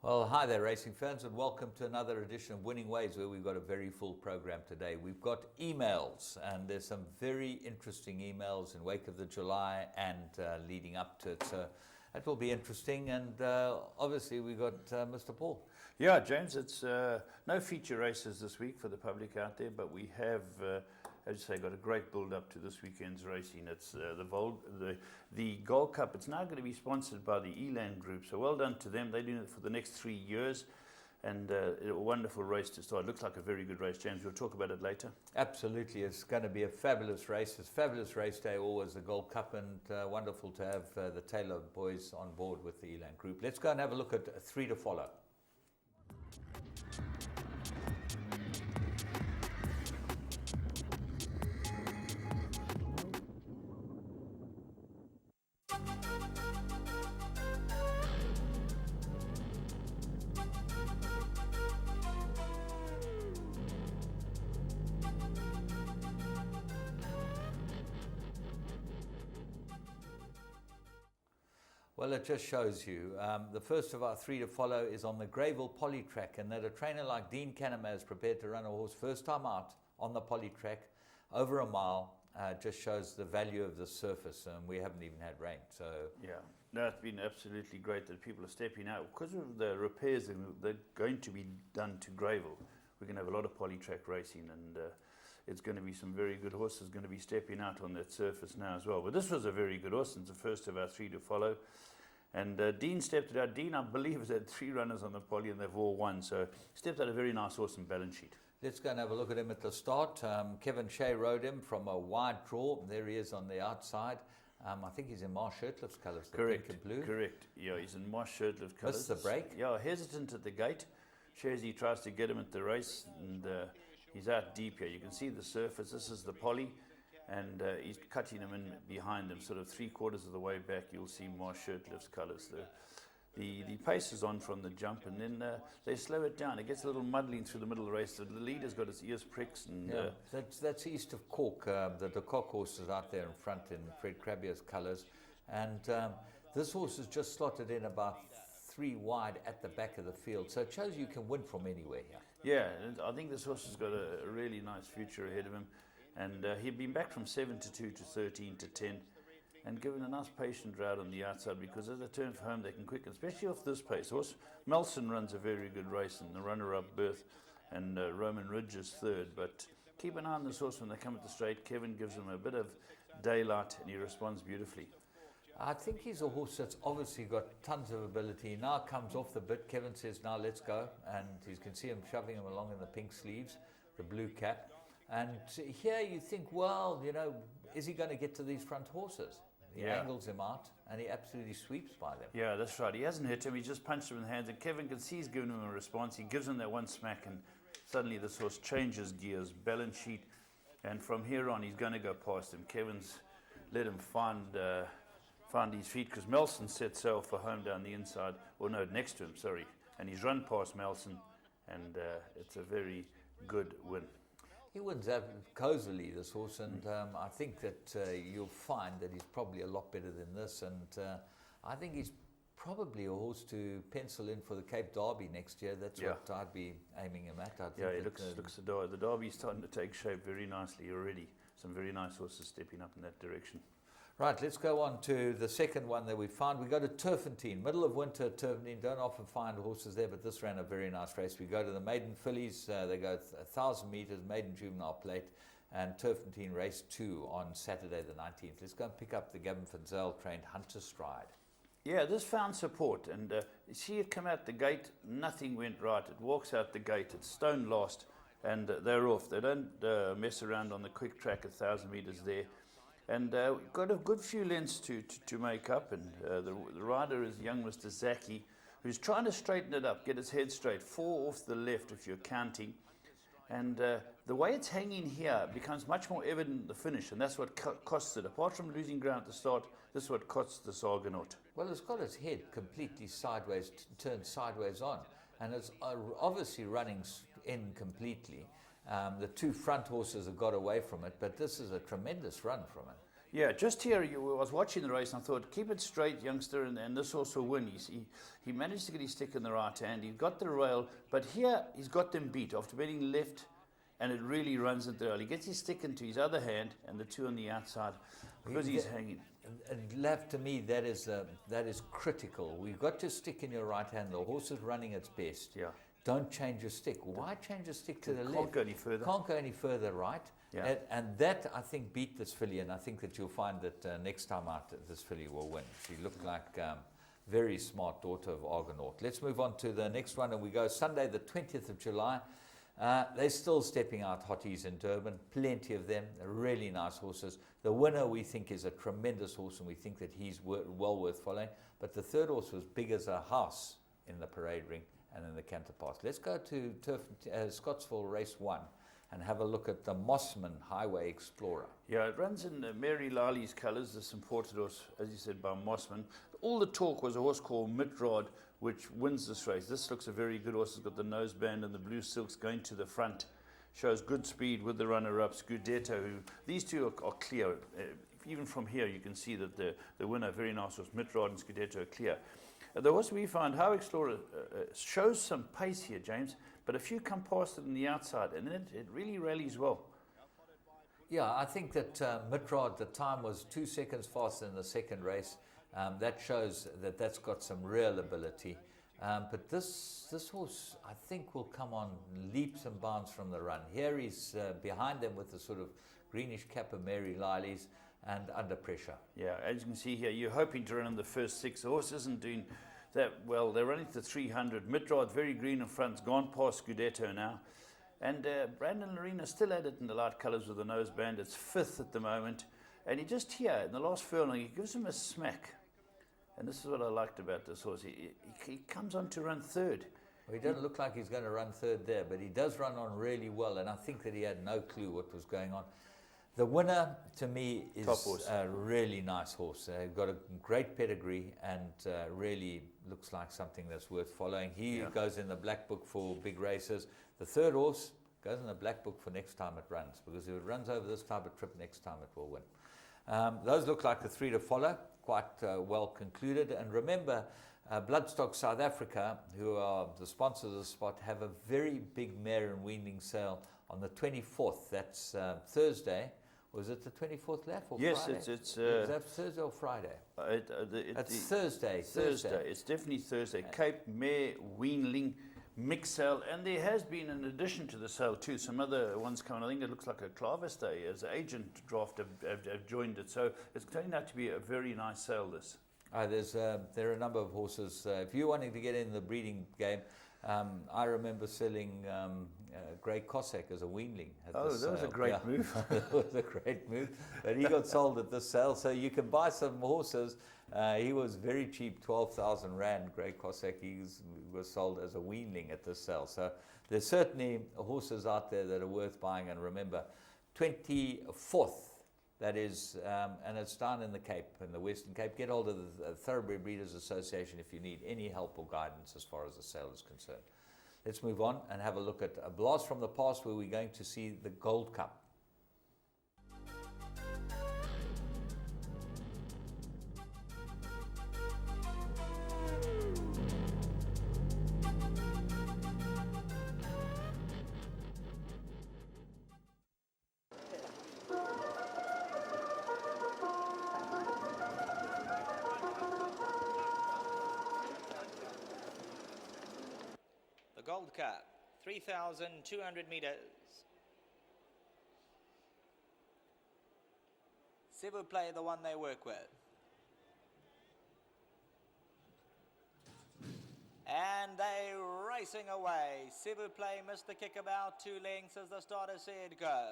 Well, hi there, racing fans, and welcome to another edition of Winning Ways, where we've got a very full program today. We've got emails, and there's some very interesting emails in wake of the July and leading up to it. So that will be interesting. And obviously, we've got Mr. Paul. Yeah, James, it's no feature races this week for the public out there, but we have, as you say, got a great build-up to this weekend's racing. It's the Gold Cup. It's now going to be sponsored by the Elan Group, so well done to them. They're doing it for the next 3 years, and a wonderful race to start. Looks like a very good race, James. We'll talk about it later. Absolutely. It's going to be a fabulous race. It's a fabulous race day, always the Gold Cup, and wonderful to have the Taylor boys on board with the Elan Group. Let's go and have a look at 3 to follow. Well, it just shows you. The first of our 3 to follow is on the Greyville Poly Track, and that a trainer like Dean Canema is prepared to run a horse first time out on the Poly Track over a mile. Just shows the value of the surface, and we haven't even had rain. So yeah, no, it's been absolutely great that people are stepping out because of the repairs that are going to be done to Greyville. We're going to have a lot of Poly Track racing, and it's going to be some very good horses going to be stepping out on that surface now as well. But this was a very good horse, and it's the first of our 3 to follow. And Dean stepped it out. Dean, I believe, has had 3 runners on the Poly, and they've all won. So stepped out a very nice horse and balance sheet. Let's go and have a look at him at the start. Kevin Shea rode him from a wide draw. There he is on the outside. I think he's in Marsh Shirtliff's colours, the pink and blue. Correct. Yeah, he's in Marsh Shirtliff colours. Missed the break. Yeah, hesitant at the gate. Shazy tries to get him at the race, and he's out deep here. You can see the surface. This is the Poly, and he's cutting him in behind him, sort of 3/4 of the way back. You'll see Marsh Shirtliff's colours. The pace is on from the jump, and then they slow it down. It gets a little muddling through the middle of the race. So the leader's got his ears pricks, and that's east of Cork. The Cock horse is out there in front in Fred Crabier's colours, and this horse is just slotted in about 3 wide at the back of the field, so it shows you can win from anywhere here. Yeah, I think this horse has got a really nice future ahead of him, and he'd been back from 7 to 2 to 13 to 10, and given a nice patient route on the outside, because as they turn for home they can quicken, especially off this pace. Horse Melson runs a very good race in the runner-up berth, and Roman Ridge is third, but keep an eye on this horse when they come at the straight. Kevin gives him a bit of daylight, and he responds beautifully. I think he's a horse that's obviously got tons of ability. He now comes off the bit. Kevin says, now let's go. And you can see him shoving him along in the pink sleeves, the blue cap. And here you think, well, you know, is he going to get to these front horses? He angles him out, and he absolutely sweeps by them. Yeah, that's right. He hasn't hit him. He just punched him in the hands. And Kevin can see he's giving him a response. He gives him that one smack, and suddenly this horse changes gears, balance sheet. And from here on, he's going to go past him. Kevin's let him find his feet, because Melson set sail for home down the inside, or no, next to him, sorry, and he's run past Melson, and it's a very good win. He wins cozily, this horse, and I think that you'll find that he's probably a lot better than this, and I think he's probably a horse to pencil in for the Cape Derby next year. That's what I'd be aiming him at. I think the Derby's starting to take shape very nicely already. Some very nice horses stepping up in that direction. Right, let's go on to the second one that we found. We go to Turfentine, middle of winter. Turfentine, don't often find horses there, but this ran a very nice race. We go to the Maiden Fillies. They go 1,000 metres, Maiden Juvenile Plate, and Turfentine race 2 on Saturday the 19th. Let's go and pick up the Gavin Finzel trained Hunter Stride. Yeah, this found support, and you see it come out the gate, nothing went right. It walks out the gate, it's stone last, and they're off. They don't mess around on the quick track at 1,000 metres there. And we've got a good few lengths to make up, and the rider is young Mr. Zaki, who's trying to straighten it up, get his head straight, 4 off the left if you're counting. And the way it's hanging here becomes much more evident at the finish, and that's what costs it. Apart from losing ground at the start, this is what costs the Argonaut. Well, it's got its head completely sideways, turned sideways on, and it's obviously running in completely. The 2 front horses have got away from it, but this is a tremendous run from it. Yeah, just here, I was watching the race and I thought, keep it straight, youngster, and this horse will win. He managed to get his stick in the right hand. He got the rail, but here he's got them beat after betting left, and it really runs at the rail. He gets his stick into his other hand and the two on the outside because he's hanging. Lav, to me, that is critical. We've got to stick in your right hand. The horse is running its best. Yeah. Don't change your stick. Why change your stick to the left? Can't go any further. Can't go any further right. Yeah. And that, I think, beat this filly, and I think that you'll find that next time out, this filly will win. She looked like very smart daughter of Argonaut. Let's move on to the next one, and we go Sunday, the 20th of July. They're still stepping out hotties in Durban, plenty of them, really nice horses. The winner, we think, is a tremendous horse, and we think that he's well worth following. But the third horse was big as a house in the parade ring and in the Canter Pass. Let's go to Scottsville Race 1 and have a look at the Mossman Highway Explorer. Yeah, it runs in Mary Lali's colours, this imported horse, as you said, by Mossman. All the talk was a horse called Mitrod, which wins this race. This looks a very good horse. It's got the noseband and the blue silks going to the front. Shows good speed with the runner-up, Scudetto. These two are clear. Even from here, you can see that the winner, very nice horse, Mitrod and Scudetto, are clear. The horse we find, Highway Explorer, shows some pace here, James, but a few come past it on the outside, and then it really rallies well. Yeah, I think that Mitrod, the time was 2 seconds faster in the second race. That shows that that's got some real ability. But this horse, I think, will come on leaps and bounds from the run. Here he's behind them with the sort of greenish cap of Mary Liley's and under pressure. Yeah, as you can see here, you're hoping to run in the first six. The horse isn't doing that well. They're running to 300. Mitrod, very green in front, gone past Scudetto now. And Brandon Lorena still at it in the light colours with the noseband. It's fifth at the moment. And he just here, in the last furlong, he gives him a smack. And this is what I liked about this horse. He comes on to run third. Well, he doesn't look like he's going to run third there, but he does run on really well. And I think that he had no clue what was going on. The winner, to me, is a really nice horse. Got a great pedigree and really looks like something that's worth following. He goes in the black book for big races. The third horse goes in the black book for next time it runs, because if it runs over this type of trip, next time it will win. Those look like the three to follow, quite well concluded. And remember, Bloodstock South Africa, who are the sponsors of the spot, have a very big mare and weaning sale on the 24th. That's Thursday. Was it the 24th lap or yes, Friday? it's is that Thursday or Friday? It's Thursday. It's definitely Thursday. Cape Mare Weanling mix sale, and there has been, in addition to the sale too, some other ones coming. I think it looks like a Clavis Day as an agent draft have joined it. So it's turning out to be a very nice sale. This. There are a number of horses. If you're wanting to get in the breeding game, I remember selling Grey Cossack as a weanling. That was a great move. That was a great move. But he got sold at this sale, so you can buy some horses. He was very cheap, 12,000 Rand. Grey Cossack, was sold as a weanling at this sale. So there's certainly horses out there that are worth buying. And remember, 24th. That is, and it's down in the Cape, in the Western Cape. Get hold of the Thoroughbred Breeders Association if you need any help or guidance as far as the sale is concerned. Let's move on and have a look at a blast from the past where we're going to see the Gold Cup. Gold Cup, 3,200 meters. Cebu play the one they work with. And they racing away. Cebu play missed the kick about 2 lengths as the starter said go.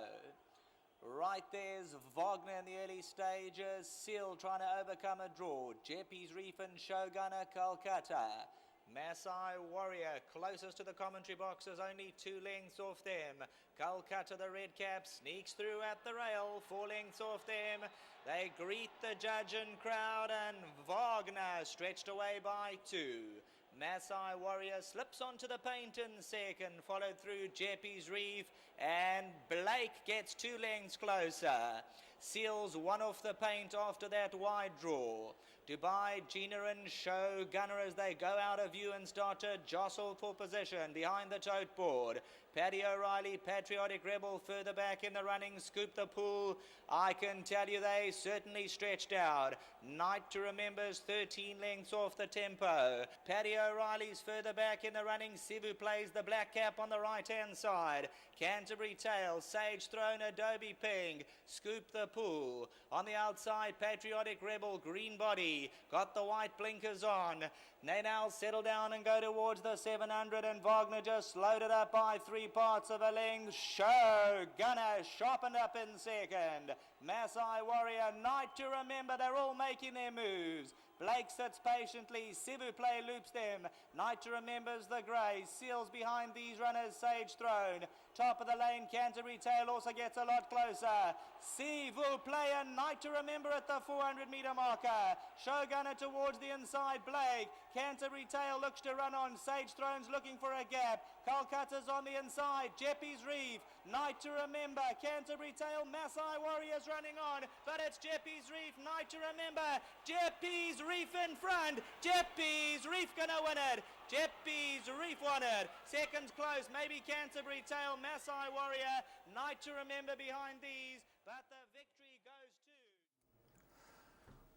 Right there's Wagner in the early stages. Seal trying to overcome a draw. Jeppy's Reef and Shogunner Calcutta. Masai Warrior closest to the commentary box is only 2 lengths off them. Calcutta, the red cap, sneaks through at the rail, 4 lengths off them. They greet the judge and crowd, and Wagner stretched away by 2. Masai Warrior slips onto the paint in second, followed through Jeppy's Reef, and Blake gets 2 lengths closer. Seals one off the paint after that wide draw. Dubai, Gina and Show Gunner as they go out of view and start to jostle for position behind the tote board. Paddy O'Reilly, Patriotic Rebel further back in the running, scoop the pool. I can tell you they certainly stretched out. Night to Remember's 13 lengths off the tempo. Paddy O'Reilly's further back in the running. Sivu plays the black cap on the right hand side. Canterbury Tail, Sage Throne, Adobe Ping, scoop the pool. On the outside, Patriotic Rebel, Green Body, got the white blinkers on. They now settle down and go towards the 700, and Wagner just slowed it up by 3 parts of a length. Show Gunner sharpened up in second. Masai Warrior, Night to Remember, they're all making their moves. Blake sits patiently, Sivu Play loops them. Night to Remember's the grey, Seals behind these runners, Sage Throne. Top of the lane, Canterbury Tail also gets a lot closer. Sivu Play and Night to Remember at the 400 metre marker. Showgunner towards the inside, Blake. Canterbury Tail looks to run on, Sage Throne's looking for a gap. Calcutta's on the inside, Jeppy's Reef. Night to Remember, Canterbury Tail, Masai Warriors running on, but it's Jeppy's Reef, Night to Remember. Jeppy's Reef in front. Jeppy's Reef gonna win it. Jeppy's Reef won it. Seconds close, maybe Canterbury Tail, Masai Warrior, Night to Remember behind these, but the victory goes to...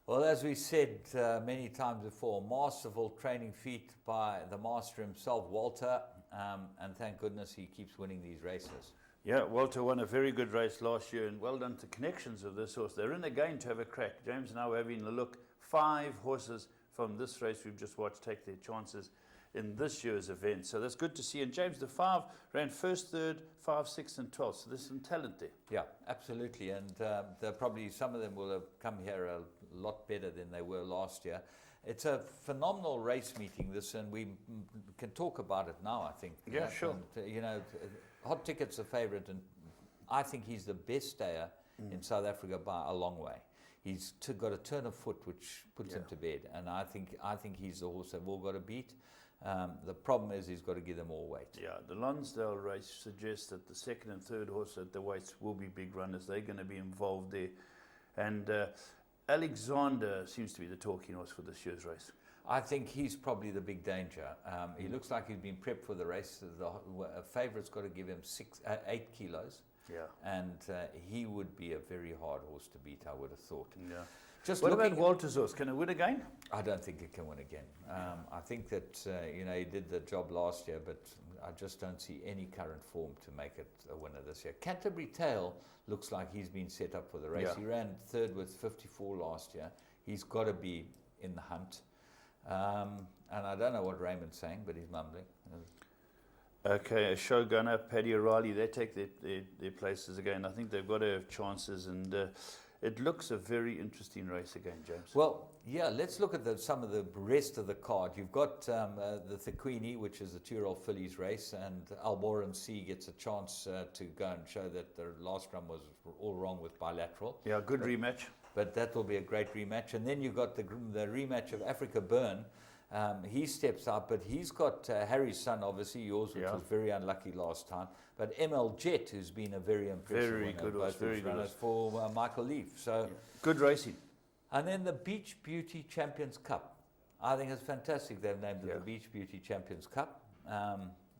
Well, as we said many times before, masterful training feat by the master himself, Walter, and thank goodness he keeps winning these races. Yeah, Walter won a very good race last year, and well done to Connections of this horse. They're in again to have a crack. James and I were having a look. 5 horses from this race we've just watched take their chances in this year's event. So that's good to see. And James, the 5 ran first, third, 5, 6 and 12. So there's some talent there. Yeah, absolutely. And probably some of them will have come here a lot better than they were last year. It's a phenomenal race meeting, this, and we can talk about it now, I think. Yeah, sure. And, Hot Ticket's a favourite, and I think he's the best stayer in South Africa by a long way. He's got a turn of foot which puts him to bed, and I think he's the horse they've all got to beat. The problem is he's got to give them all weight. Yeah, the Lonsdale race suggests that the second and third horse at the weights will be big runners. They're going to be involved there. And Alexander seems to be the talking horse for this year's race. I think he's probably the big danger. He looks like he's been prepped for the race. The favourite's got to give him 8 kilos. Yeah. And he would be a very hard horse to beat, I would have thought. Yeah. Just what about Walter's horse? Can it win again? I don't think it can win again. I think that he did the job last year, but I just don't see any current form to make it a winner this year. Canterbury Tail looks like he's been set up for the race. Yeah. He ran third with 54 last year. He's got to be in the hunt. And I don't know what Raymond's saying, but he's mumbling. Okay, a Showgunner, Paddy O'Reilly, they take their places again. I think they've got to have chances, and it looks a very interesting race again, James. Well, yeah, let's look at some of the rest of the card. You've got the Thequini, which is the 2-year-old fillies race, and Alboran C gets a chance to go and show that the last run was all wrong with bilateral. Yeah, good rematch. But that will be a great rematch. And then you've got the rematch of Africa Burn. He steps up, but he's got Harry's son, obviously, yours, which was very unlucky last time. But ML Jet, who's been a very impressive winner, very good for Michael Leaf. So good racing. And then the Beach Beauty Champions Cup. I think it's fantastic they've named it the Beach Beauty Champions Cup.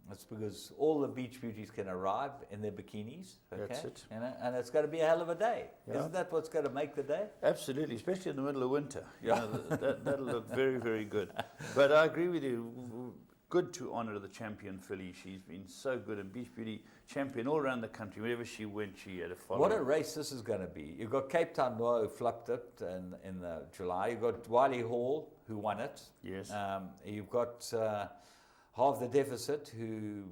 It's because all the beach beauties can arrive in their bikinis. Okay? That's it. And it's going to be a hell of a day. Yeah. Isn't that what's going to make the day? Absolutely, especially in the middle of winter. That'll look very, very good. But I agree with you. Good to honour the champion filly. She's been so good, and Beach Beauty champion all around the country. Wherever she went, she had a following. What a race this is going to be. You've got Cape Town Noir who fluffed it in July. You've got Wiley Hall who won it. Yes. You've got Half the Deficit, who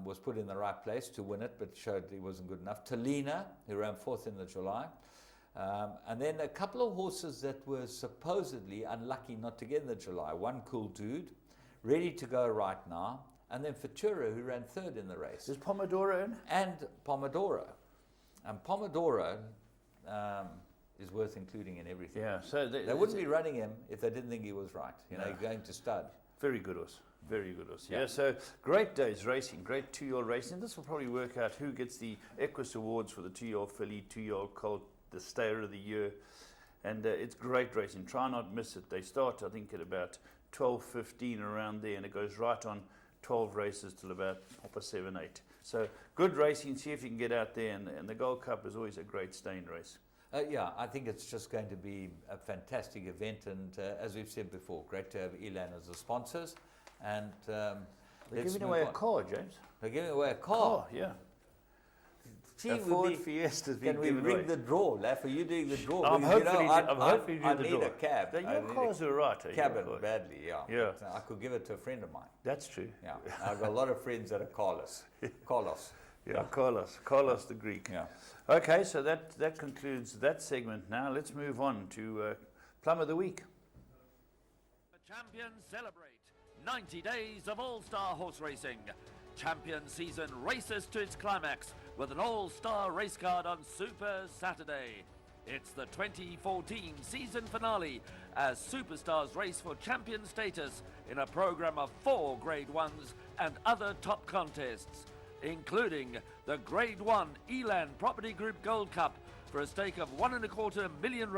was put in the right place to win it, but showed he wasn't good enough. Talina, who ran 4th in the July. And then a couple of horses that were supposedly unlucky not to get in the July. One Cool Dude, ready to go right now. And then Futura, who ran 3rd in the race. Is Pomodoro in? And Pomodoro. And Pomodoro is worth including in everything. Yeah, so they wouldn't be running him if they didn't think he was right. Going to stud. Very good horse. Very good horse. Yeah, so great days racing, great 2-year-old racing. This will probably work out who gets the Equus Awards for the 2-year-old filly, 2-year-old colt, the Stayer of the Year. And it's great racing. Try not miss it. They start, I think, at about 12:15 around there, and it goes right on 12 races till about 7, 8. So good racing. See if you can get out there. And the Gold Cup is always a great staying race. Yeah, I think it's just going to be a fantastic event, and as we've said before, great to have Elan as the sponsors. And they're giving away a car, James. They're giving away a car. Oh, yeah. Gee, a Ford Fiesta's been can we given ring away. the draw, Laff? Are you doing the draw? I'm Because, hopefully, I do the need draw. a cab. Your cars are right. Cabin badly, yeah. Yeah. But I could give it to a friend of mine. That's true. Yeah, I've got a lot of friends that are Carlos. Yeah, Carlos the Greek. Yeah. Okay, so that concludes that segment. Now let's move on to Plum of the Week. The champions celebrate 90 days of all-star horse racing. Champion season races to its climax with an all-star race card on Super Saturday. It's the 2014 season finale as superstars race for champion status in a program of 4 Grade 1s and other top contests, including the Grade 1 Elan Property Group Gold Cup for a stake of R1.25 million.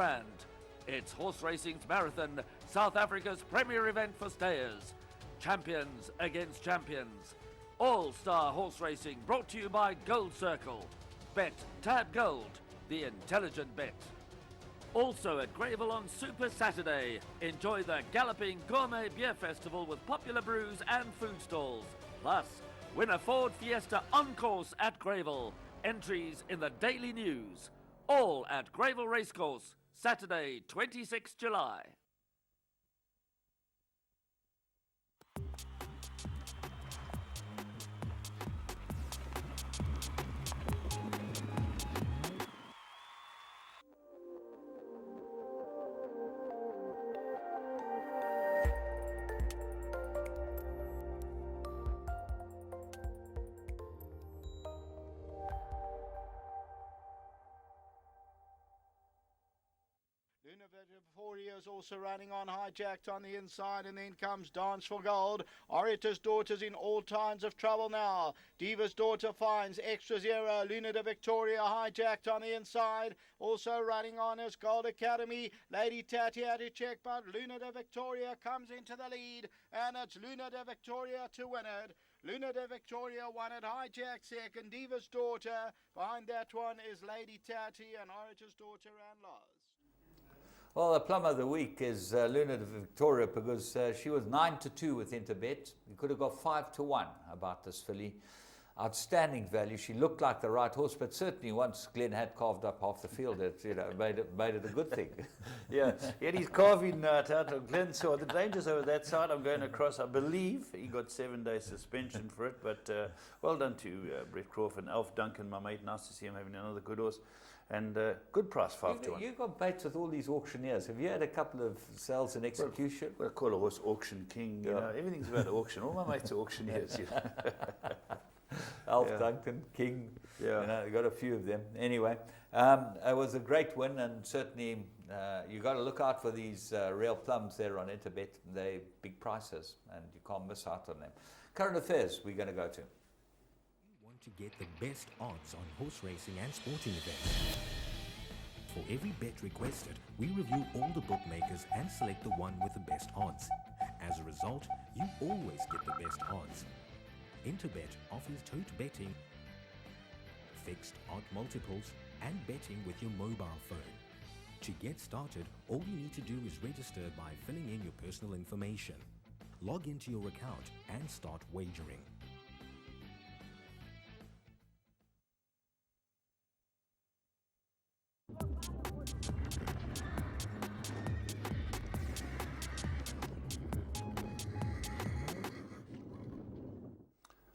It's horse racing's marathon, South Africa's premier event for stayers. Champions against champions. All-star horse racing brought to you by Gold Circle. Bet Tab Gold, the intelligent bet. Also at Greyville on Super Saturday, enjoy the Galloping Gourmet Beer Festival with popular brews and food stalls. Plus, win a Ford Fiesta on course at Greyville. Entries in the Daily News. All at Greyville Racecourse, Saturday, 26 July. Is also running on, Hijacked on the inside, and then comes Dance for Gold. Orator's Daughter's in all kinds of trouble now. Diva's Daughter finds Extra Zero. Luna de Victoria Hijacked on the inside. Also running on is Gold Academy. Lady Tati had to check, but Luna de Victoria comes into the lead, and it's Luna de Victoria to win it. Luna de Victoria won it, Hijacked second, Diva's Daughter. Behind that one is Lady Tati, and Orator's Daughter ran last. Well, the Plum of the Week is Luna de Victoria, because she was 9-2 with Interbet. You could have got 5-1 about this filly. Outstanding value. She looked like the right horse, but certainly once Glenn had carved up half the field, it made it a good thing. Yeah, he's carving out of Glenn. So the danger's over that side. I'm going across. I believe he got 7-day suspension for it, but well done to Brett Crawford and Alf Duncan, my mate. Nice to see him having another good horse. And good price, 5-1. You've got baits with all these auctioneers. Have you had a couple of sales in execution? Well, I call a horse auction king. You know, everything's about auction. All my mates are auctioneers. You know. Alf Duncan, King. Yeah. You know, got a few of them. Anyway, it was a great win, and certainly you got to look out for these real plums there on Interbet. They're big prices, and you can't miss out on them. Current affairs we're going to go to. To get the best odds on horse racing and sporting events. For every bet requested, we review all the bookmakers and select the one with the best odds. As a result, you always get the best odds. Interbet offers tote betting, fixed odd multiples, and betting with your mobile phone. To get started, all you need to do is register by filling in your personal information. Log into your account and start wagering.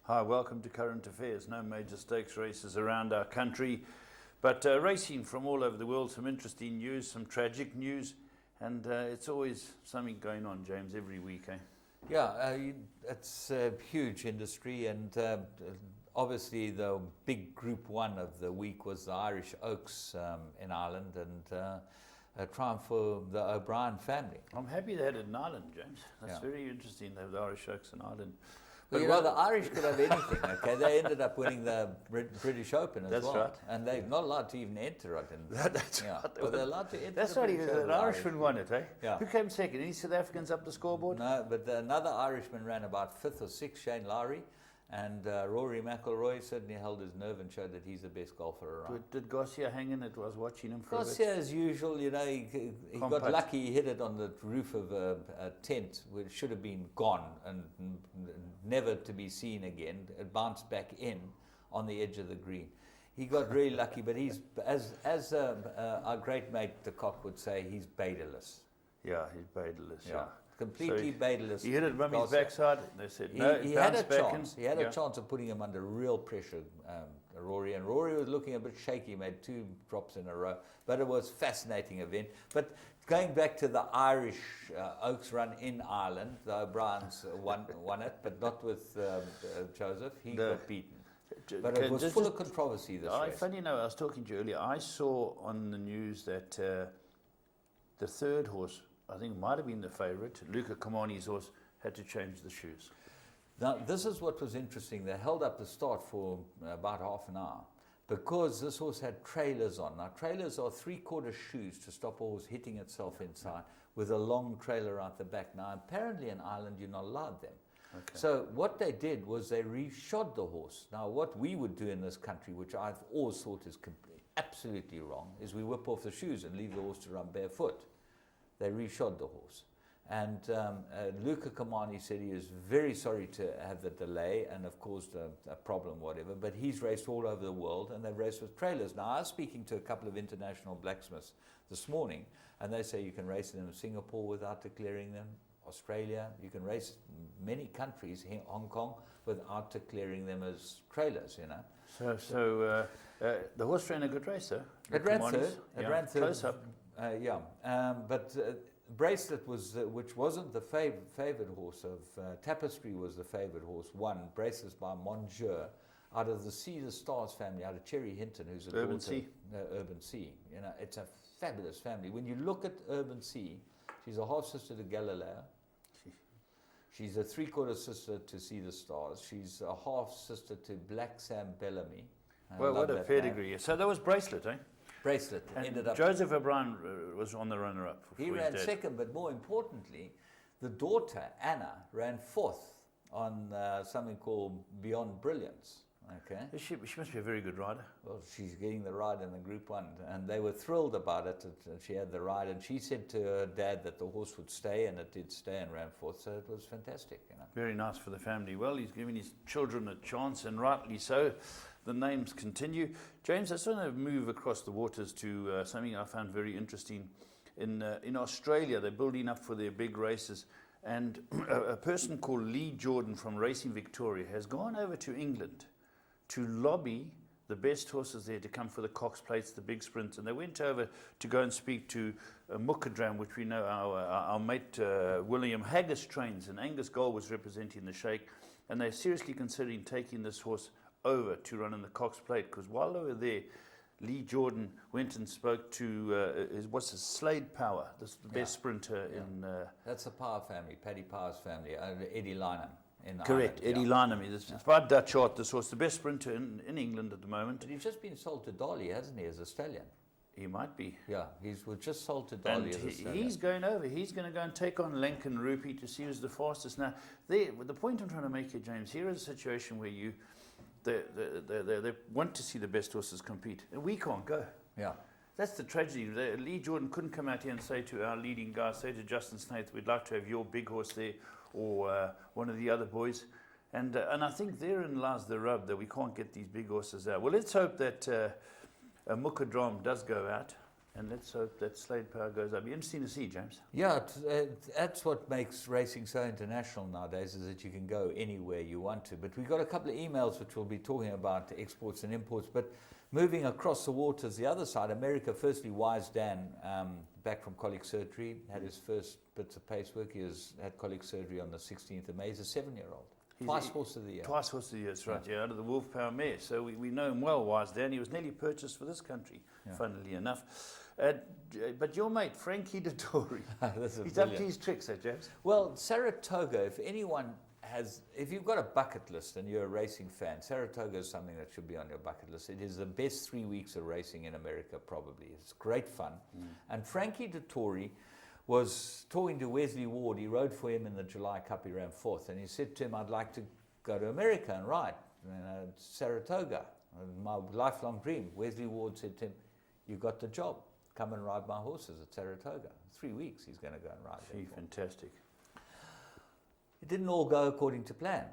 Hi, welcome to Current Affairs. No major stakes races around our country, but racing from all over the world. Some interesting news, some tragic news, and it's always something going on, James, every week, eh? Yeah, it's a huge industry, and obviously the big Group 1 of the week was the Irish Oaks in Ireland, and a triumph for the O'Brien family. I'm happy they had it in Ireland, James. That's Yeah. very interesting. They have the Irish Oaks in Ireland. Well, you know, the Irish could have anything, okay? They ended up winning the British Open as That's well. right. And they're not allowed to even enter it. That's yeah. right. But they're allowed to enter That's the right. British Open, An the Irishman won it, eh? Yeah. Who came second? Any South Africans up the scoreboard? No, but another Irishman ran about 5th or 6th, Shane Lowry. And Rory McIlroy certainly held his nerve and showed that he's the best golfer around. Did Garcia hang in it? Was watching him for Garcia, as usual, you know, he got Compact. lucky. He hit it on the roof of a tent, which should have been gone and never to be seen again. It bounced back in on the edge of the green. He got really lucky, but he's, as our great mate de Kock would say, he's Baderless. a bit. Yeah, he's Baderless. Yeah. Completely So Baderless. He hit it from his Garcia. backside. They said no. He had a bounce back chance. in. He had Yeah. a chance of putting him under real pressure, Rory. And Rory was looking a bit shaky. He made 2 drops in a row. But it was a fascinating event. But going back to the Irish Oaks run in Ireland, the O'Briens won it, but not with Joseph. He got beaten. But it was full of controversy, this race. Funny enough, I was talking to you earlier. I saw on the news that the third horse, I think it might have been the favourite, Luca Kamani's horse, had to change the shoes. Now, this is what was interesting. They held up the start for about half an hour because this horse had trailers on. Now, trailers are 3/4 shoes to stop a horse hitting itself inside with a long trailer out the back. Now, apparently in Ireland, you're not allowed them. Okay. So what they did was they reshod the horse. Now, what we would do in this country, which I've always thought is absolutely wrong, is we whip off the shoes and leave the horse to run barefoot. They reshod the horse. And Luca Kamani said he was very sorry to have the delay and have caused a problem, whatever, but he's raced all over the world and they've raced with trailers. Now, I was speaking to a couple of international blacksmiths this morning, and they say you can race them in Singapore without declaring them, Australia, you can race many countries, Hong Kong, without declaring them as trailers, you know. So the horse ran a good race, though. It ran third. It ran third. Close up. But Bracelet was, which wasn't the favoured horse of Tapestry, was the favoured horse. Won Bracelet by Monsieur out of the Cedar Stars family, out of Cherry Hinton, who's a Urban daughter. Sea. Urban Sea. You know, it's a fabulous family. When you look at Urban Sea, she's a half sister to Galileo. She's a 3/4 sister to Cedar Stars. She's a half sister to Black Sam Bellamy. I Well, love what a that pedigree. So that was Bracelet, eh? Bracelet And ended up. Joseph O'Brien was on the runner-up. He ran second, but more importantly, the daughter, Anna, ran 4th on something called Beyond Brilliance. Okay. She must be a very good rider. Well, she's getting the ride in the Group 1, and they were thrilled about it. That she had the ride, and she said to her dad that the horse would stay, and it did stay and ran 4th, so it was fantastic, you know. Very nice for the family. Well, he's giving his children a chance, and rightly so. The names continue. James, I just want to move across the waters to something I found very interesting. In Australia, they're building up for their big races, and a person called Lee Jordan from Racing Victoria has gone over to England to lobby the best horses there to come for the Cox Plates, the big sprints. And they went over to go and speak to Mukadram, which we know our mate William Haggis trains, and Angus Gold was representing the Sheikh. And they're seriously considering taking this horse over to run in the Cox Plate, because while they were there, Lee Jordan went and spoke to Slade Power, the best sprinter in... That's the Power family, Paddy Power's family, Eddie Lynham. Correct, Eddie Lynham. It's by Dutch art, this horse, the best sprinter in England at the moment. But he's just been sold to Dolly, hasn't he, as a stallion? He might be. Yeah, was just sold to Dolly And as a stallion. he's going over. He's going to go and take on Lincoln Rupee to see who's the fastest. Now, the point I'm trying to make here, James, here is a situation where they want to see the best horses compete, and we can't go. Yeah. That's the tragedy. Lee Jordan couldn't come out here and say to our leading guy, say to Justin Snaith, we'd like to have your big horse there, or one of the other boys. And I think therein lies the rub, that we can't get these big horses out. Well, let's hope that Mukadram does go out, and let's hope that Slade Power goes up. Be interesting to see, James. Yeah, that's what makes racing so international nowadays, is that you can go anywhere you want to. But we've got a couple of emails which we'll be talking about exports and imports. But moving across the waters, the other side, America, firstly, Wise Dan, back from colic surgery, had his first bits of pacework. He had colic surgery on the 16th of May. He's a 7-year-old. Twice Horse of the Year. Twice Horse of the Year, that's right, yeah, out of the Wolf Power Mare. So we know him well, Wise Dan. He was nearly purchased for this country, funnily enough. But your mate, Frankie Dettori, he's up to his tricks, James. Well, Saratoga, if you've got a bucket list and you're a racing fan, Saratoga is something that should be on your bucket list. It is the best 3 weeks of racing in America, probably. It's great fun. And Frankie Dettori was talking to Wesley Ward. He rode for him in the July Cup. He ran 4th. And he said to him, I'd like to go to America and ride, Saratoga, my lifelong dream. Wesley Ward said to him, you got the job. Come and ride my horses at Saratoga. 3 weeks he's going to go and ride there. Fantastic. It didn't all go according to plan.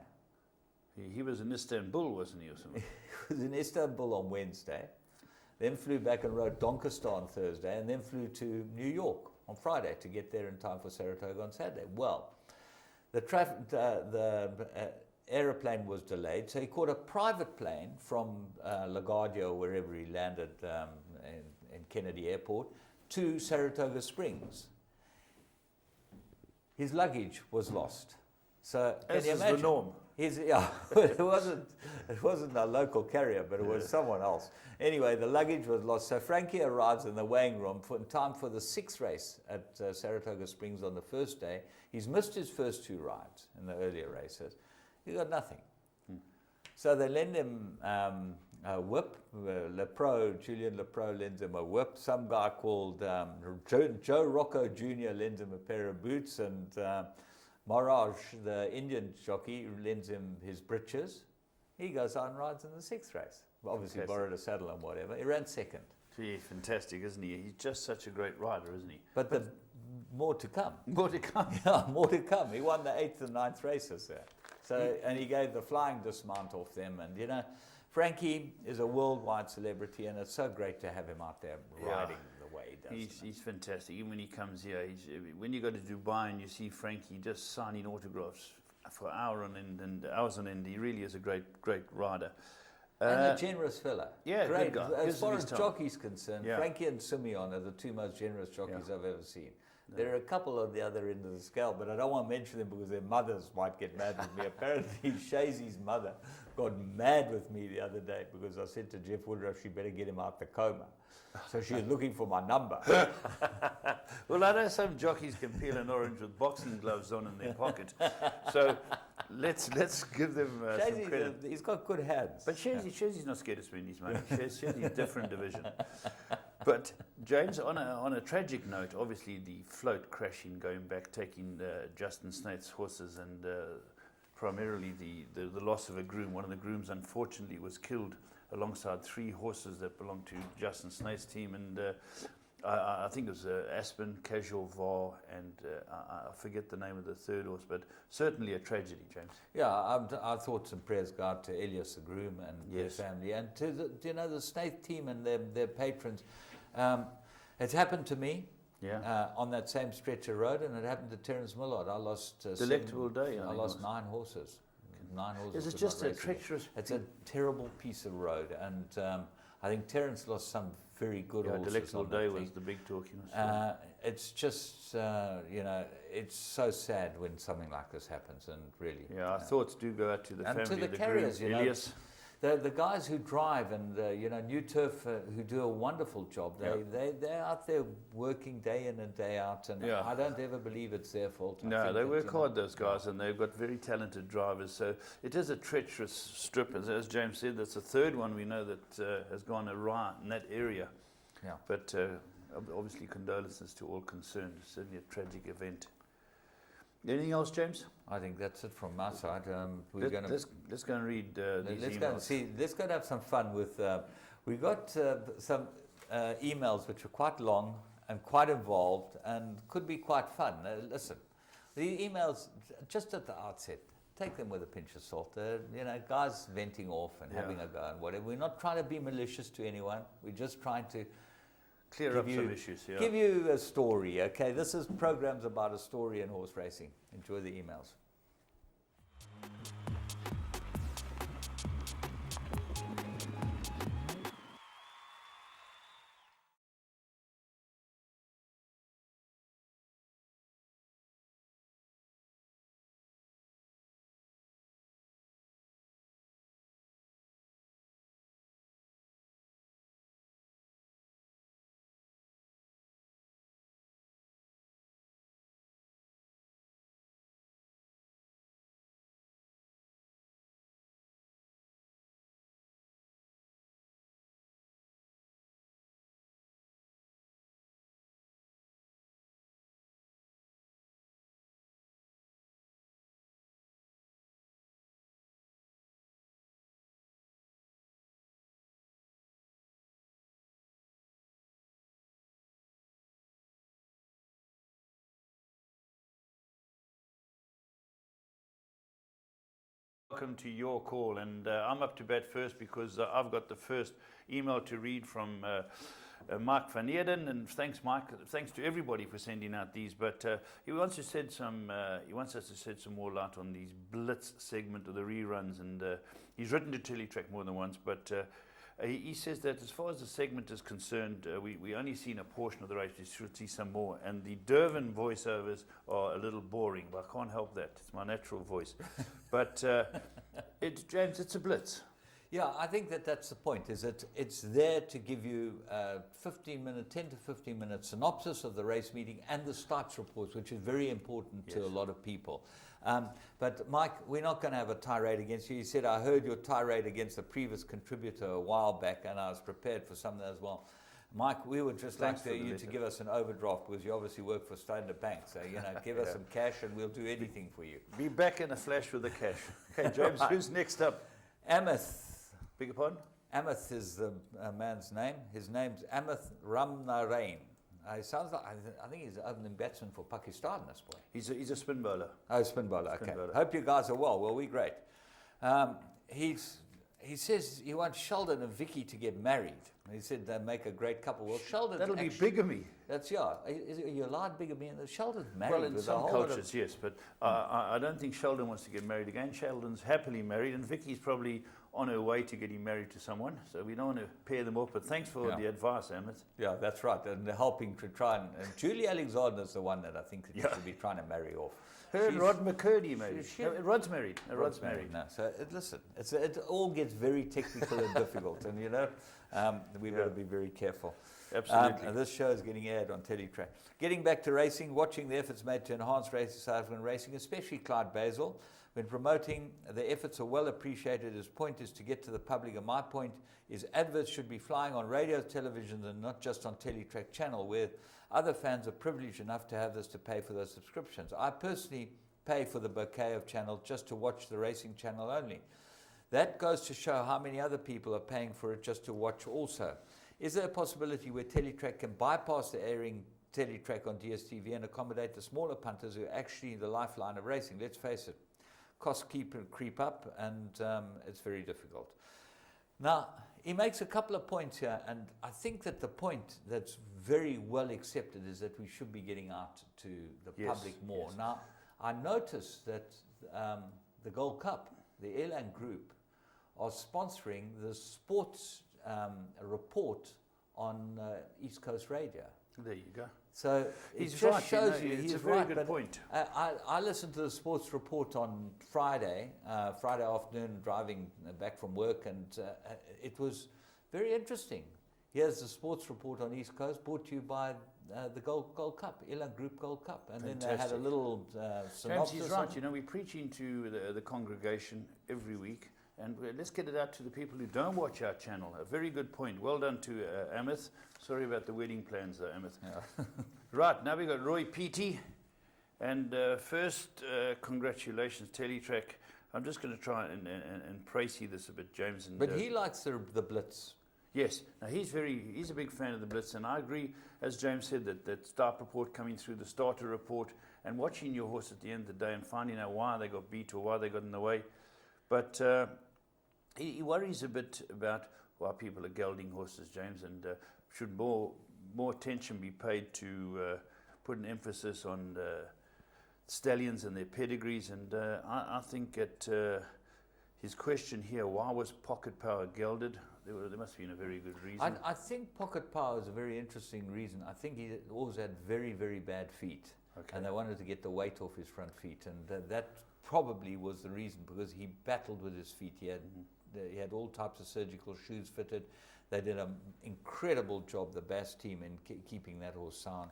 He was in Istanbul, wasn't he, or something? He was in Istanbul on Wednesday, then flew back and rode Doncaster on Thursday, and then flew to New York on Friday to get there in time for Saratoga on Saturday. Well, the aeroplane was delayed, so he caught a private plane from LaGuardia, or wherever he landed in Kennedy Airport, to Saratoga Springs. His luggage was lost. So can you imagine? The norm. It wasn't a local carrier, but it was someone else. Anyway, the luggage was lost. So Frankie arrives in the weighing room in time for the 6th race at Saratoga Springs on the first day. He's missed his first 2 rides in the earlier races. He got nothing. So they lend him a whip. Julian Lepro lends him a whip. Some guy called Joe Rocco Jr. lends him a pair of boots, and Maharaj, the Indian jockey, lends him his breeches. He goes out and rides in the 6th race. Obviously borrowed a saddle and whatever. He ran 2nd. Gee, fantastic, isn't he? He's just such a great rider, isn't he? But more to come. More to come. Yeah, more to come. He won the 8th and 9th races there. So, and he gave the flying dismount off them. And, Frankie is a worldwide celebrity, and it's so great to have him out there riding the way he does. He's fantastic. Even when he comes here, when you go to Dubai and you see Frankie just signing autographs for hours on end, he really is a great rider. And a generous fella. Yeah, great. Good guy. As far as jockeys concerned, Yeah. Frankie and Simeon are the 2 most generous jockeys I've ever seen. There are a couple on the other end of the scale, but I don't want to mention them because their mothers might get mad with me. Apparently, Shazy's mother got mad with me the other day because I said to Jeff Woodruff, she better get him out the coma. So she was looking for my number. Well, I know some jockeys can peel an orange with boxing gloves on in their pocket. So let's give them some credit. He's got good hands. But Shazy's not scared to spend his money. Shazy's a different division. But James, on a tragic note, obviously the float crashing, going back, taking Justin Snaith's horses, and primarily the loss of a groom. One of the grooms, unfortunately, was killed alongside 3 horses that belonged to Justin Snaith's team, and I think it was Aspen, Casual Var, and I forget the name of the 3rd horse, but certainly a tragedy, James. Yeah, I thought some prayers go out to Elias the groom and their family, and to the Snaith team and their patrons. It's happened to me on that same stretch of road, and it happened to Terence Millard. I lost Delectable day. I lost 9 horses. 9 horses. Is it just a treacherous? It's a terrible piece of road, and I think Terence lost some very good horses. Delectable day was the big talking. It's just it's so sad when something like this happens, and really. Yeah, our thoughts do go out to the family. And to the carriers, Elias. The guys who drive and New Turf who do a wonderful job. They're out there working day in and day out, and I don't ever believe it's their fault. No, they work hard, those guys, and they've got very talented drivers. So it is a treacherous strip, as James said. That's the 3rd one we know that has gone awry in that area. Yeah. But obviously condolences to all concerned. Certainly a tragic event. Anything else, James? I think that's it from my side. Let's go and read these let's emails. Go and see. Let's go and have some fun with. We got some emails which are quite long and quite involved and could be quite fun. Listen, the emails just at the outset, take them with a pinch of salt. Guys venting off and having a go and whatever. We're not trying to be malicious to anyone. We're just trying to clear up some issues. Give you a story. Okay, this is programs about a story in horse racing. Enjoy the emails. Welcome to your call, and I'm up to bat first because I've got the first email to read from Mike van Eerden, and thanks, Mike. Thanks to everybody for sending out these. But he wants us to shed some more light on these blitz segment of the reruns, and he's written to Teletrack more than once. But he says that as far as the segment is concerned, we only seen a portion of the race. We should see some more, and the Durban voiceovers are a little boring. But I can't help that; it's my natural voice. But James, it's a blitz. Yeah, I think that's the point, is that it's there to give you 10 to 15 minute synopsis of the race meeting and the starts reports, which is very important to a lot of people. But Mike, we're not going to have a tirade against you. You said, I heard your tirade against a previous contributor a while back, and I was prepared for something as well. Mike, we would just like you to give us an overdraft, because you obviously work for Standard Bank. So, give us some cash and we'll do anything for you. Be back in a flash with the cash. Okay, James, who's next up? Amith. Beg your pardon? Amith is the man's name. His name's Amith Ramnarain. He sounds like, I think he's the opening batsman for Pakistan, this boy. He's a spin bowler. Oh, spin bowler, okay. Hope you guys are well. Well, we're great. He says he wants Sheldon and Vicky to get married. He said they make a great couple. Well, Sheldon... That'll be bigamy. That's, yeah. Are you allowed bigamy? Sheldon's married. Well, in some cultures, yes. But I don't think Sheldon wants to get married again. Sheldon's happily married, and Vicky's probably on her way to getting married to someone. So we don't want to pair them off. But thanks for the advice, Amit. Yeah, that's right. And helping to try and Julie Alexander's the one that I think that you should be trying to marry off. Her and Rod McCurdy married. Rod's married. Rod's married. No, so listen, it all gets very technical and difficult, and we've got to be very careful. Absolutely. This show is getting aired on Teletrack. Getting back to racing, watching the efforts made to enhance racing, South African racing, especially Clyde Basil, when promoting the efforts are well appreciated. His point is to get to the public, and my point is adverts should be flying on radio, television, and not just on Teletrack channel, where other fans are privileged enough to have this to pay for those subscriptions. I personally pay for the bouquet of channels just to watch the racing channel only. That goes to show how many other people are paying for it just to watch also. Is there a possibility where Teletrack can bypass the airing Teletrack on DSTV and accommodate the smaller punters who are actually the lifeline of racing? Let's face it, costs creep up, and it's very difficult. Now, he makes a couple of points here, and I think that the point that's very well accepted is that we should be getting out to the public more. Yes. Now, I noticed that the Gold Cup, the airline group, are sponsoring the sports report on East Coast Radio. There you go. So he's just right, shows you it's he's a very right, good point. I listened to the sports report on Friday afternoon, driving back from work, and it was very interesting. Here's the sports report on East Coast, brought to you by the Gold Cup, Elan Group Gold Cup. And Fantastic. then they had a little synopsis. James, he's right. We're preaching to the congregation every week. And let's get it out to the people who don't watch our channel. A very good point. Well done to Amith. Sorry about the wedding plans, though, Amith. Yeah. Right, now we've got Roy Petey. And first, congratulations, Teletrack. I'm just going to try and praise you this a bit, James. But he likes the blitz. Yes. Now, he's a big fan of the blitz. And I agree, as James said, that start report coming through, the starter report, and watching your horse at the end of the day and finding out why they got beat or why they got in the way. But he worries a bit about why people are gelding horses, James, and should more attention be paid to put an emphasis on stallions and their pedigrees. And I think that his question here, why was Pocket Power gelded? There must have been a very good reason. I think Pocket Power is a very interesting reason. I think he always had very, very bad feet. Okay. And they wanted to get the weight off his front feet. And that probably was the reason, because he battled with his feet. He had all types of surgical shoes fitted. They did an incredible job, the Bass team, in keeping that horse sound.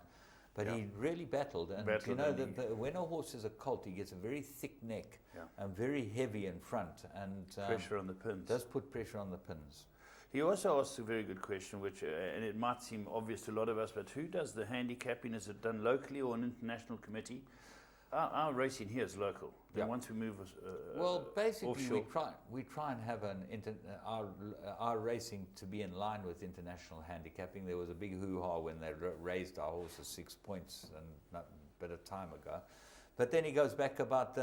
But he really battled. And when a horse is a colt, he gets a very thick neck and very heavy in front. And pressure on the pins. Does put pressure on the pins. He also asked a very good question, which, and it might seem obvious to a lot of us, but who does the handicapping? Is it done locally or an international committee? Our racing here is local. Then once we move well, basically offshore, we try and have our racing to be in line with international handicapping. There was a big hoo-ha when they raised our horses 6 points and a bit of time ago. But then he goes back about,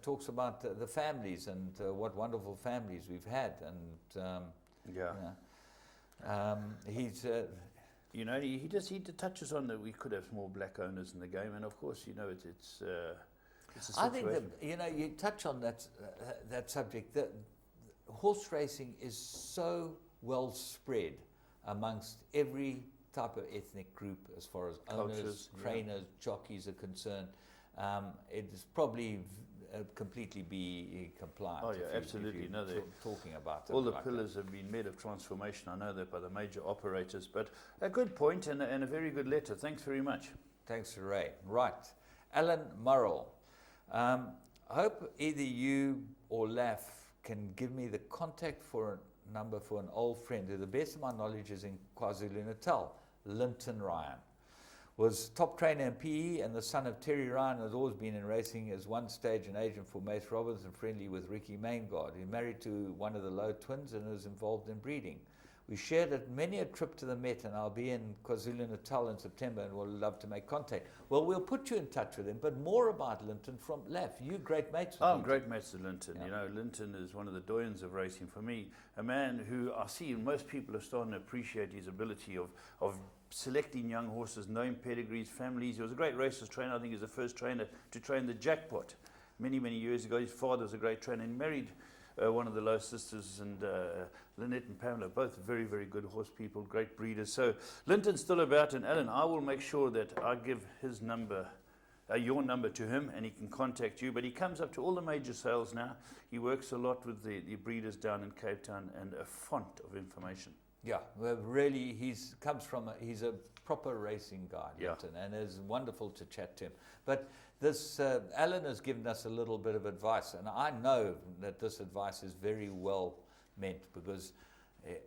talks about the families and what wonderful families we've had. And he's... you know, he touches on that we could have more black owners in the game, and of course, you know, it's a situation. I think that, you know, you touch on that subject. That horse racing is so well spread amongst every type of ethnic group as far as owners, trainers, jockeys are concerned. It is probably completely be compliant. Oh yeah, absolutely. No, they're talking about all the like pillars have been made of transformation. I know that by the major operators, but a good point and a very good letter. Thanks very much. Thanks, Ray. Right, Alan Murrell. I hope either you or Laf can give me the contact for a number for an old friend who, the best of my knowledge, is in KwaZulu-Natal, Linton Ryan. Was top trainer in PE and the son of Terry Ryan, has always been in racing, as one stage an agent for Mace Roberts and friendly with Ricky Maingard. He married to one of the Low twins and was involved in breeding. We shared many a trip to the Met, and I'll be in KwaZulu-Natal in September and we'll love to make contact. Well, we'll put you in touch with him, but more about Linton from Laf. You great mates with I'm Linton. great mates with Linton. Yeah. You know, Linton is one of the doyens of racing for me. A man who I see, and most people are starting to appreciate his ability of selecting young horses, knowing pedigrees, families. He was a great racers trainer. I think he was the first trainer to train the Jackpot many, many years ago. His father was a great trainer. He married one of the Low sisters, and Lynette and Pamela, both very, very good horse people, great breeders. So Linton's still about, and Alan, I will make sure that I give his number, your number to him, and he can contact you. But he comes up to all the major sales now. He works a lot with the breeders down in Cape Town, and a font of information. Yeah, well, really, he's a proper racing guy, Linton, and it's wonderful to chat to him. But this, Alan has given us a little bit of advice, and I know that this advice is very well meant, because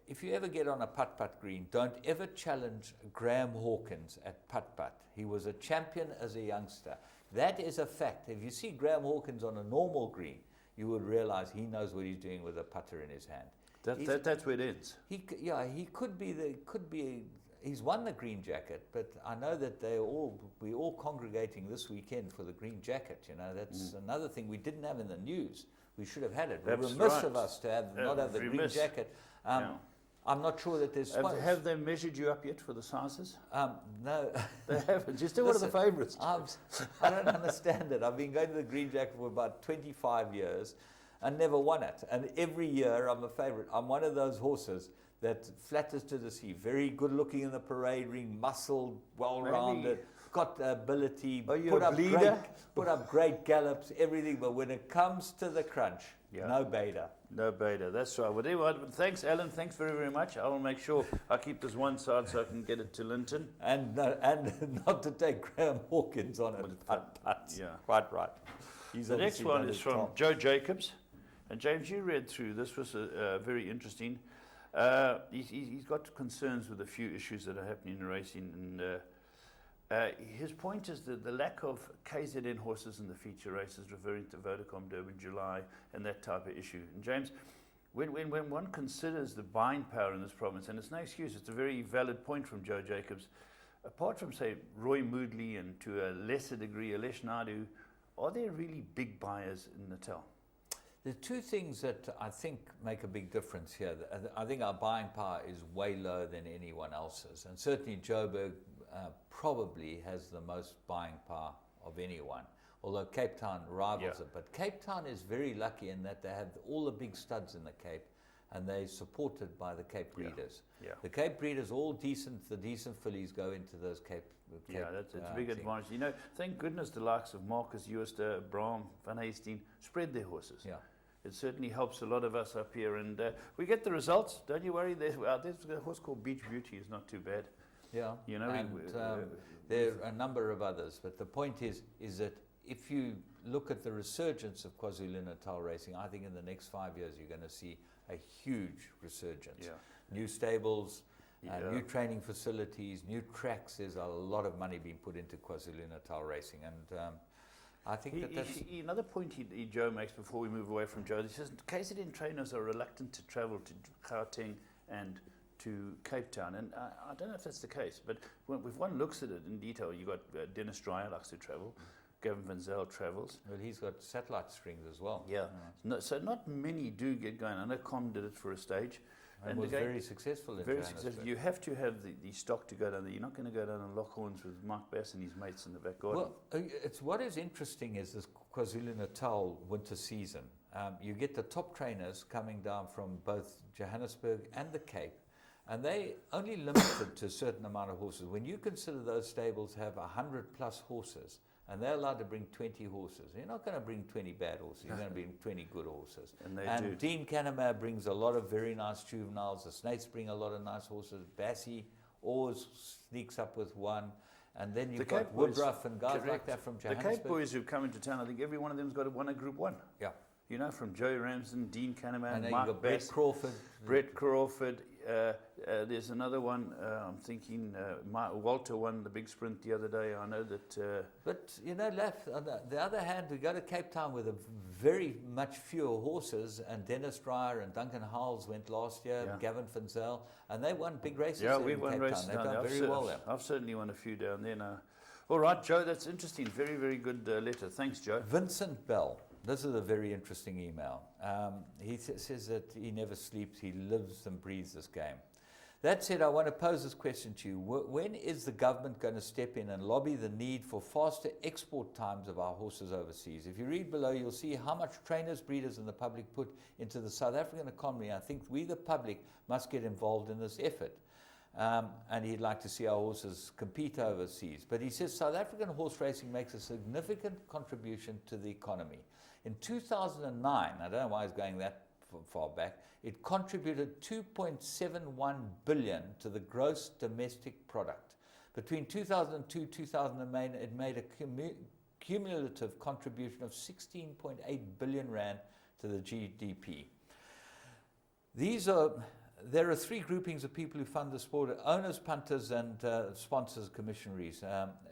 if you ever get on a putt-putt green, don't ever challenge Graham Hawkins at putt-putt. He was a champion as a youngster. That is a fact. If you see Graham Hawkins on a normal green, you would realize he knows what he's doing with a putter in his hand. That's where it ends. He could be. He's won the green jacket, but I know that we're all congregating this weekend for the green jacket. You know, that's another thing we didn't have in the news. We should have had it. We're remiss of us to not have the green jacket. I'm not sure that there's. Have they measured you up yet for the sizes? No, they haven't. You're still one of the favourites. I don't understand it. I've been going to the green jacket for about 25 years. And never won it. And every year I'm a favourite. I'm one of those horses that flatters to the sea. Very good looking in the parade ring, muscled, well-rounded, got ability, put up great gallops, everything. But when it comes to the crunch, no beta. No beta, that's right. Well, anyway, thanks, Alan. Thanks very, very much. I will make sure I keep this one side so I can get it to Linton. And not to take Graham Hawkins on it. Putt. Yeah. Quite right. The next one is from Joe Jacobs. And James, you read through, this was very interesting. He's got concerns with a few issues that are happening in racing. And his point is that the lack of KZN horses in the feature races, referring to Vodacom Durban July and that type of issue. And James, when one considers the buying power in this province, and it's no excuse, it's a very valid point from Joe Jacobs, apart from, say, Roy Moodley and to a lesser degree, Alesh Naidu, are there really big buyers in Natal? The two things that I think make a big difference here. I think our buying power is way lower than anyone else's. And certainly Joburg probably has the most buying power of anyone, although Cape Town rivals it. But Cape Town is very lucky in that they have all the big studs in the Cape, and they're supported by the Cape breeders. Yeah. The Cape breeders, all decent, the decent fillies go into those Cape that's a big advantage. You know, thank goodness the likes of Marcus Euster, Brahm, Van Heesteen spread their horses. Yeah. It certainly helps a lot of us up here, and we get the results. Don't you worry. There's a horse called Beach Beauty is not too bad. Yeah, you know, and there are a number of others. But the point is that if you look at the resurgence of KwaZulu-Natal racing, I think in the next 5 years you're going to see a huge resurgence. Yeah. New stables, new training facilities, new tracks. There's a lot of money being put into KwaZulu-Natal racing, and I think that's another point Joe makes before we move away from Joe. He says KZN trainers are reluctant to travel to Gauteng and to Cape Town, and I don't know if that's the case, but if one looks at it in detail, you've got Dennis Dreyer likes to travel, Gavin Van Zyl travels. Well, he's got satellite strings as well. Yeah. No, so not many do get going. I know Com did it for a stage. And was very successful in Very Johannesburg. successful. You have to have the stock to go down there. You're not going to go down and lock horns with Mike Bass and his mates in the back garden. Well, what is interesting is this KwaZulu-Natal winter season. You get the top trainers coming down from both Johannesburg and the Cape, and they only limited to a certain amount of horses. When you consider those stables have 100 plus horses, and they're allowed to bring 20 horses, you're not going to bring 20 bad horses, you're going to bring 20 good horses. And Dean Cannemare brings a lot of very nice juveniles, the Snates bring a lot of nice horses, Bassie always sneaks up with one, and then you've got Woodruff and guys like that from Johannesburg. The Cape boys who've come into town, I think every one of them's got won a Group 1. Yeah. You know, from Joey Ramsden, Dean Cannemare, And Mark you've got Bass, Brett Crawford. there's another one, I'm thinking, Walter won the big sprint the other day. I know that... But, you know, on the other hand, we go to Cape Town with a very much fewer horses, and Dennis Dreyer and Duncan Howells went last year, and Gavin Van Zyl, and they won big races Yeah, in we've won Cape races Town. They've down done there. very well there. I've certainly won a few down there now. All right, Joe, that's interesting. Very, very good letter. Thanks, Joe. Vincent Bell. This is a very interesting email. He says that he never sleeps, he lives and breathes this game. That said, I want to pose this question to you. When is the government going to step in and lobby the need for faster export times of our horses overseas? If you read below, you'll see how much trainers, breeders, and the public put into the South African economy. I think we, the public, must get involved in this effort. And he'd like to see our horses compete overseas. But he says South African horse racing makes a significant contribution to the economy. In 2009, I don't know why he's going that far back, it contributed 2.71 billion to the gross domestic product. Between 2002 and 2009, it made a cumulative contribution of 16.8 billion rand to the GDP. There are three groupings of people who fund the sport: owners, punters, and sponsors, commissionaries.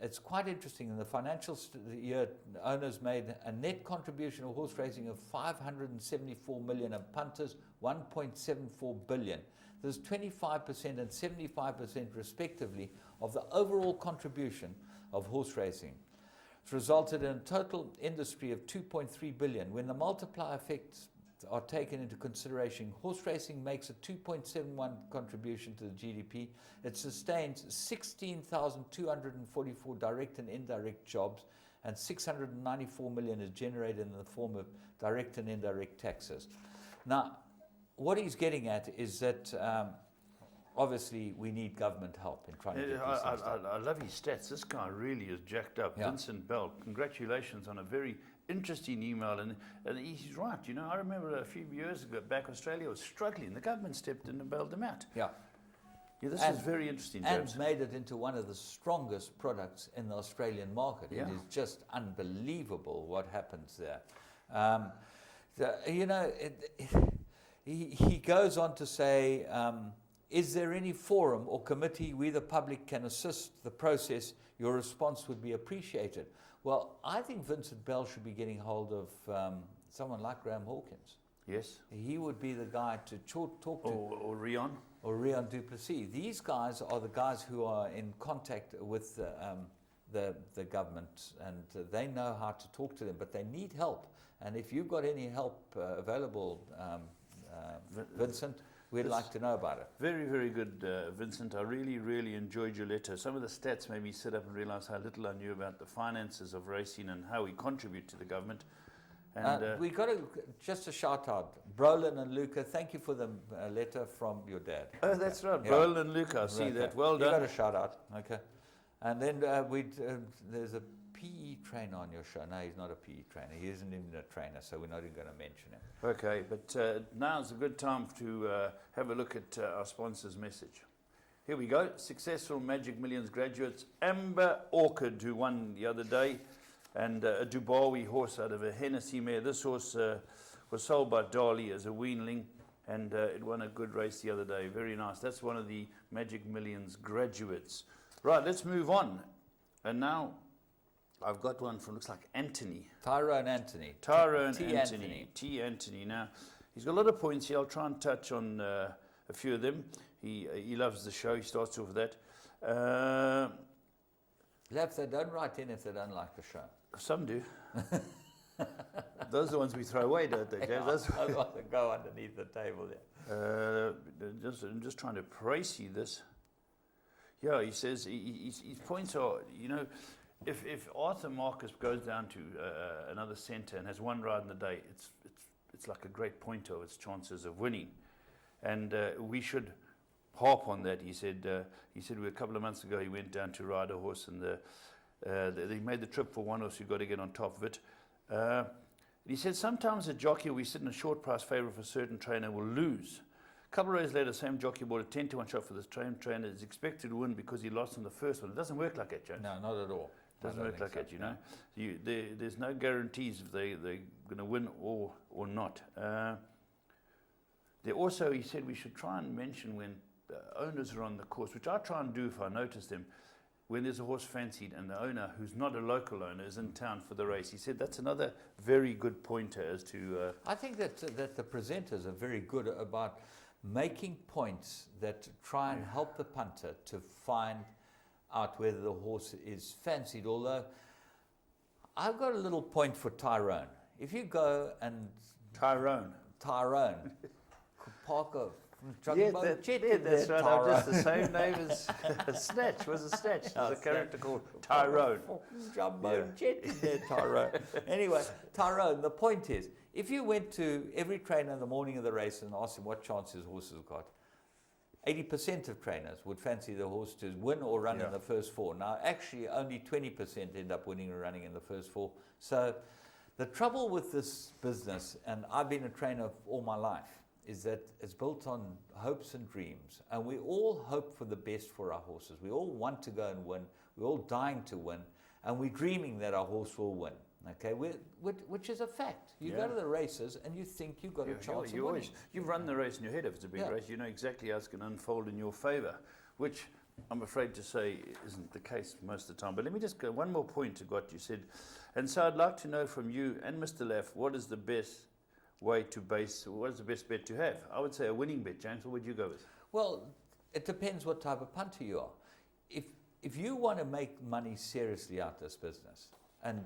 It's quite interesting. In the financial year, owners made a net contribution of horse racing of 574 million, and punters 1.74 billion. There's 25% and 75% respectively of the overall contribution of horse racing. It's resulted in a total industry of 2.3 billion. When the multiplier effects are taken into consideration, horse racing makes a 2.71 contribution to the GDP. It sustains 16,244 direct and indirect jobs, and 694 million is generated in the form of direct and indirect taxes. Now, what he's getting at is that obviously we need government help in trying to get these things done. I love his stats. This guy really is jacked up. Yeah. Vincent Bell, congratulations on a very interesting email, and he's right. You know, I remember a few years ago back, Australia was struggling. The government stepped in and bailed them out. Yeah. Yeah, this is very interesting, James. And made it into one of the strongest products in the Australian market. Yeah. It is just unbelievable what happens there. You know, he goes on to say, is there any forum or committee we the public can assist the process? Your response would be appreciated. Well, I think Vincent Bell should be getting hold of someone like Graham Hawkins. Yes. He would be the guy to talk to. Or Rion. Or Rion du Plessis. These guys are the guys who are in contact with the government, and they know how to talk to them, but they need help. And if you've got any help available, Vincent, we'd like to know about it. Very, very good, Vincent. I really, really enjoyed your letter. Some of the stats made me sit up and realize how little I knew about the finances of racing and how we contribute to the government. And we got just a shout out. Brolin and Luca, thank you for the letter from your dad. Oh, that's right. Yeah. Brolin and Luca, I see that. Well done. You got a shout out. Okay. And then there's a PE trainer on your show. No, he's not a PE trainer. He isn't even a trainer, so we're not even going to mention him. Okay, but now's a good time to have a look at our sponsor's message. Here we go. Successful Magic Millions graduates, Amber Orchid, who won the other day, and a Dubawi horse out of a Hennessy mare. This horse was sold by Dali as a weanling, and it won a good race the other day. Very nice. That's one of the Magic Millions graduates. Right, let's move on. And now I've got one from, looks like Anthony. Tyrone Anthony. Anthony. T. Anthony. Now, he's got a lot of points here. I'll try and touch on a few of them. He loves the show. He starts off with that. They don't write in if they don't like the show. Some do. Those are the ones we throw away, don't they, James? That's I'd rather go underneath the table there. I'm just trying to précis this. Yeah, he says his points are, you know, if Arthur Marcus goes down to another centre and has one ride in the day, it's like a great pointer of its chances of winning, and we should harp on that. He said a couple of months ago he went down to ride a horse, and they made the trip for one horse who got to get on top of it. He said sometimes a jockey we sit in a short price favourite for a certain trainer will lose. A couple of days later, the same jockey bought a 10-to-1 shot for this trainer. Is expected to win because he lost in the first one. It doesn't work like that, Jones. No, not at all. Doesn't work like that, you know. There's no guarantees if they're going to win or not. There also, he said we should try and mention when owners are on the course, which I try and do if I notice them, when there's a horse fancied and the owner, who's not a local owner, is in town for the race. He said that's another very good pointer as to... I think that the presenters are very good about making points that try and help the punter to find out whether the horse is fancied. Although I've got a little point for Tyrone. If you go and... Tyrone. Parker... That's right. I'm just the same name as Snatch. Was a Snatch. There's a character called Tyrone. Jumbo Jet in there, Tyrone. Anyway, Tyrone, the point is, if you went to every trainer in the morning of the race and asked him what chance his horse has got, 80% of trainers would fancy the horse to win or run in the first four. Now, actually, only 20% end up winning or running in the first four. So the trouble with this business, and I've been a trainer all my life, is that it's built on hopes and dreams. And we all hope for the best for our horses. We all want to go and win. We're all dying to win. And we're dreaming that our horse will win. Okay, which is a fact. You go to the races and you think you've got a chance of winning. You run the race in your head if it's a big race. You know exactly how it's going to unfold in your favour, which I'm afraid to say isn't the case most of the time. But let me just go one more point to what you said. And so I'd like to know from you and Mr. Laff, what is the best way to base, what is the best bet to have? I would say a winning bet, James. What would you go with? Well, it depends what type of punter you are. If you want to make money seriously out this business and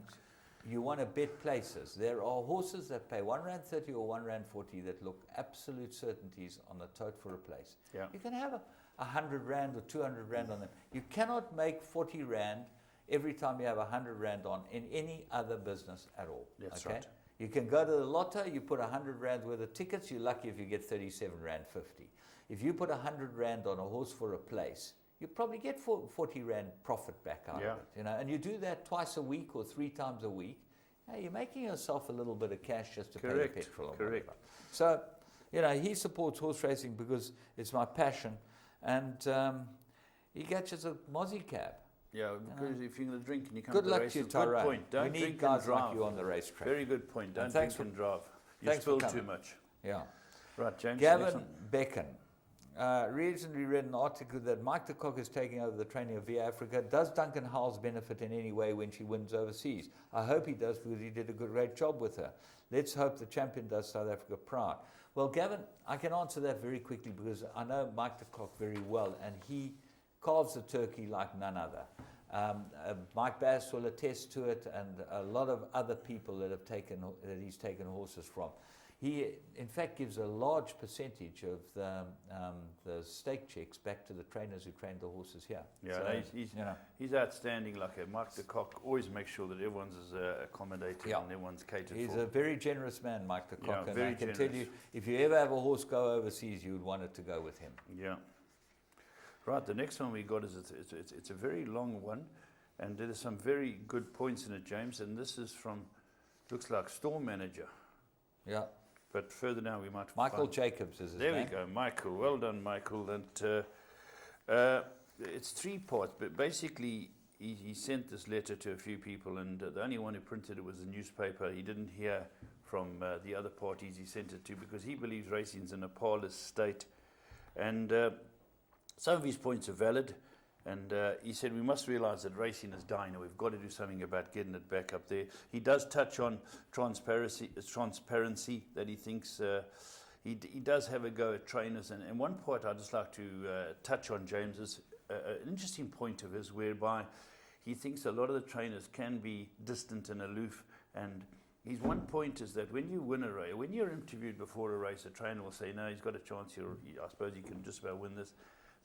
you want to bet places, there are horses that pay R1.30 or R1.40 that look absolute certainties on the tote for a place. Yeah. You can have R100 or R200 on them. You cannot make R40 every time you have R100 on in any other business at all. That's okay? right. You can go to the lotto, you put R100 worth of tickets, you're lucky if you get R37.50. If you put R100 on a horse for a place, you probably get R40 profit back out of it. You know, and you do that twice a week or 3 times a week. You're making yourself a little bit of cash just to pay the petrol. Correct. So, you know, he supports horse racing because it's my passion, and he catches a mozzie cab. Yeah, because if you're going to drink and you come Good to the luck race, to you, good Tyrone. point. Don't we drink need guys and drive. like you on the racetrack. Very good point. Don't thanks drink and drive. You thanks for spill too coming. much. Yeah. Right, James. Gavin Becken. Recently read an article that Mike de Kock is taking over the training of Via Africa. Does Duncan Howells benefit in any way when she wins overseas? I hope he does, because he did a great job with her. Let's hope the champion does South Africa proud. Well, Gavin, I can answer that very quickly because I know Mike de Kock very well, and he carves the turkey like none other. Mike Bass will attest to it, and a lot of other people that he's taken horses from. He, in fact, gives a large percentage of the stake checks back to the trainers who trained the horses here. Yeah, so, he's outstanding. Like Mike de Kock always makes sure that everyone's accommodated and everyone's catered for. He's a very generous man, Mike de Kock, and very I can generous. tell you, if you ever have a horse go overseas, you would want it to go with him. Yeah. Right, the next one we got is it's a very long one, and there's some very good points in it, James. And this is from, looks like Storm Manager. Yeah. But further down we might Michael find. Jacobs is his There name. we go, Michael. Well done, Michael. And it's 3 parts, but basically he sent this letter to a few people, and the only one who printed it was the newspaper. He didn't hear from the other parties he sent it to, because he believes racing's in a parlous state. And some of his points are valid, and he said we must realise that racing is dying and we've got to do something about getting it back up there. He does touch on transparency that he thinks he does have a go at trainers. And one point I'd just like to touch on, James, is an interesting point of his, whereby he thinks a lot of the trainers can be distant and aloof. And his one point is that when you win a race, when you're interviewed before a race, a trainer will say, no, he's got a chance here. I suppose he can just about win this.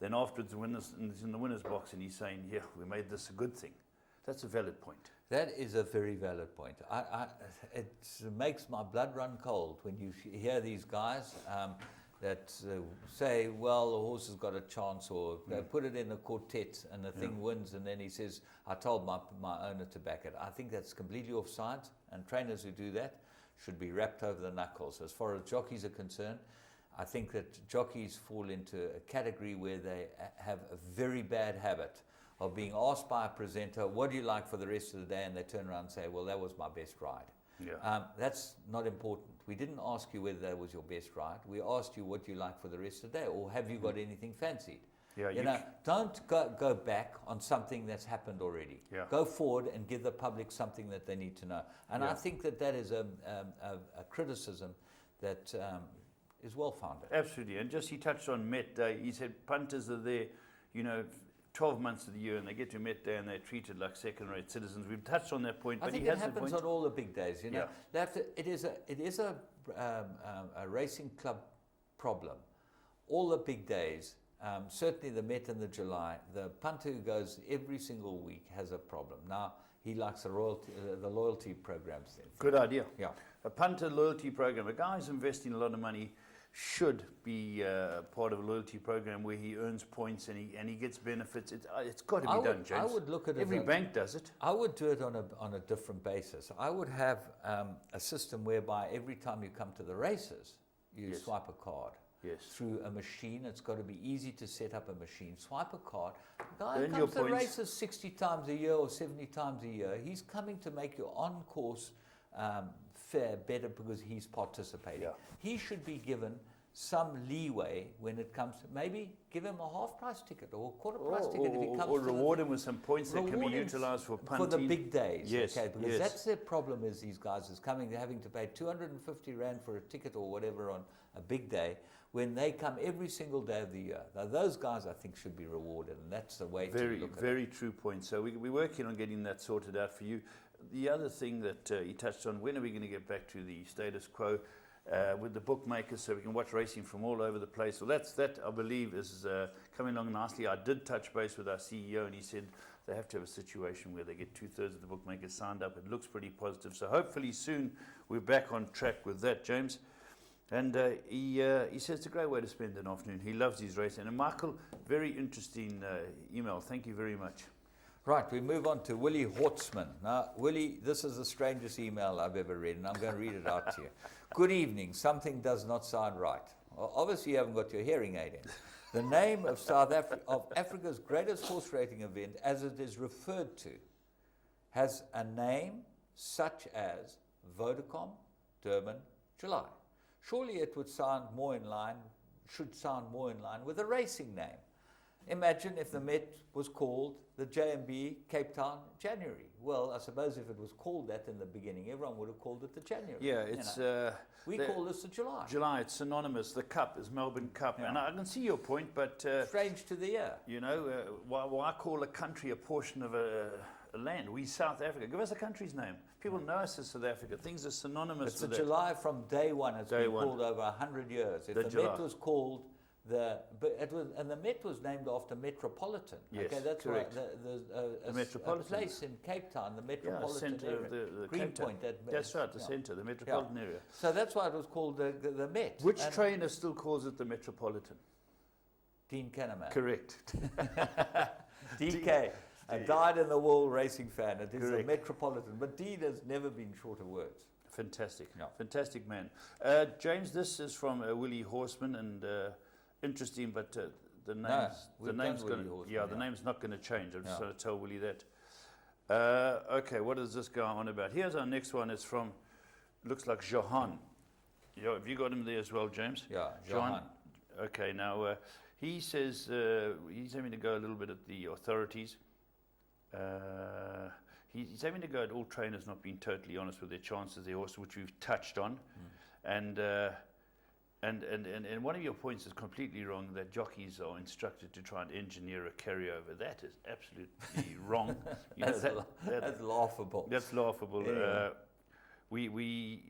Then afterwards, the winners, and he's in the winner's box, and he's saying, yeah, we made this a good thing. That's a valid point. That is a very valid point. It makes my blood run cold when you hear these guys that say, well, the horse has got a chance, or they put it in a quartet and the thing wins, and then he says, I told my owner to back it. I think that's completely offside, and trainers who do that should be wrapped over the knuckles. As far as jockeys are concerned, I think that jockeys fall into a category where they have a very bad habit of being asked by a presenter, what do you like for the rest of the day? And they turn around and say, well, that was my best ride. Yeah. That's not important. We didn't ask you whether that was your best ride. We asked you what you like for the rest of the day, or have you got anything fancied? Yeah, you know, don't go back on something that's happened already. Yeah. Go forward and give the public something that they need to know. And I think that is a criticism that is well founded. Absolutely. And just he touched on Met Day. He said punters are there, 12 months of the year, and they get to Met Day and they're treated like second-rate citizens. We've touched on that point, I but think he it has the happens point. on all the big days. You know, Yeah. they have to, it is a racing club problem. All the big days, certainly the Met and the July, the punter who goes every single week has a problem. Now he likes the loyalty programs. Then. Good idea. Yeah. A punter loyalty program. A guy who's investing a lot of money should be part of a loyalty program where he earns points and he gets benefits. It's got to be done, James. I would look at every bank does it. I would do it on a different basis. I would have a system whereby every time you come to the races, you swipe a card. Yes. Through a machine. It's got to be easy to set up a machine. Swipe a card. The guy Earn who your comes to the points. races 60 times a year or 70 times a year, he's coming to make your on-course fare better because he's participating. Yeah. He should be given some leeway when it comes to maybe give him a half-price ticket or a quarter-price ticket if he comes or to reward him with some points that can be reward him utilised for punting. for the big days. Yes, Okay, because yes. that's their problem is these guys is coming, they're having to pay 250 Rand for a ticket or whatever on a big day when they come every single day of the year. Now, those guys, I think, should be rewarded, and that's the way to look at it. Very true point. So we're working on getting that sorted out for you. The other thing that he touched on, when are we going to get back to the status quo with the bookmakers so we can watch racing from all over the place? Well, that I believe is coming along nicely. I did touch base with our CEO, and he said they have to have a situation where they get 2/3 of the bookmakers signed up. It looks pretty positive. So hopefully soon we're back on track with that, James. And he says it's a great way to spend an afternoon. He loves his racing. And Michael, very interesting email. Thank you very much. Right, we move on to Willie Hortzman. Now, Willie, this is the strangest email I've ever read, and I'm going to read it out to you. Good evening. Something does not sound right. Well, obviously, you haven't got your hearing aid in. The name of Africa's greatest horse racing event, as it is referred to, has a name such as Vodacom, Durban, July. Surely it should sound more in line with a racing name. Imagine if the Met was called the JMB Cape Town January. Well, I suppose if it was called that in the beginning, everyone would have called it the January. Yeah, it's... we call this the July. July, it's synonymous. The Cup is Melbourne Cup. Yeah. And I can see your point, but... strange to the ear. Why call a country a portion of a land? We South Africa. Give us a country's name. People know us as South Africa. Things are synonymous it's with the that. July from day one. It's been called over 100 years. If the Met was called... the Met was named after Metropolitan. Yes, okay, that's correct. Right. The Metropolitan. A place in Cape Town, the Metropolitan centre area. of the Greenpoint. That's right, the centre, the Metropolitan area. So that's why it was called the Met. Which trainer still calls it the Metropolitan? Dean Kahneman. Correct. DK. A dyed-in-the-wool racing fan. It is Correct. a Metropolitan. But Dean has never been short of words. Fantastic. Yeah. Fantastic man. James, this is from Willie Horseman, and interesting, but the name's the name's not going to change. I'm just going to tell Willie that. Okay, what is this guy on about? Here's our next one. It's from, looks like Johan. Have you got him there as well, James? Yeah, Johan. Okay, now he says he's having to go a little bit at the authorities. He's having to go at all trainers not being totally honest with their chances, their horse, which we've touched on, and And one of your points is completely wrong, that jockeys are instructed to try and engineer a carryover. That is absolutely wrong. You know, That's laughable. That's laughable. Anyway. We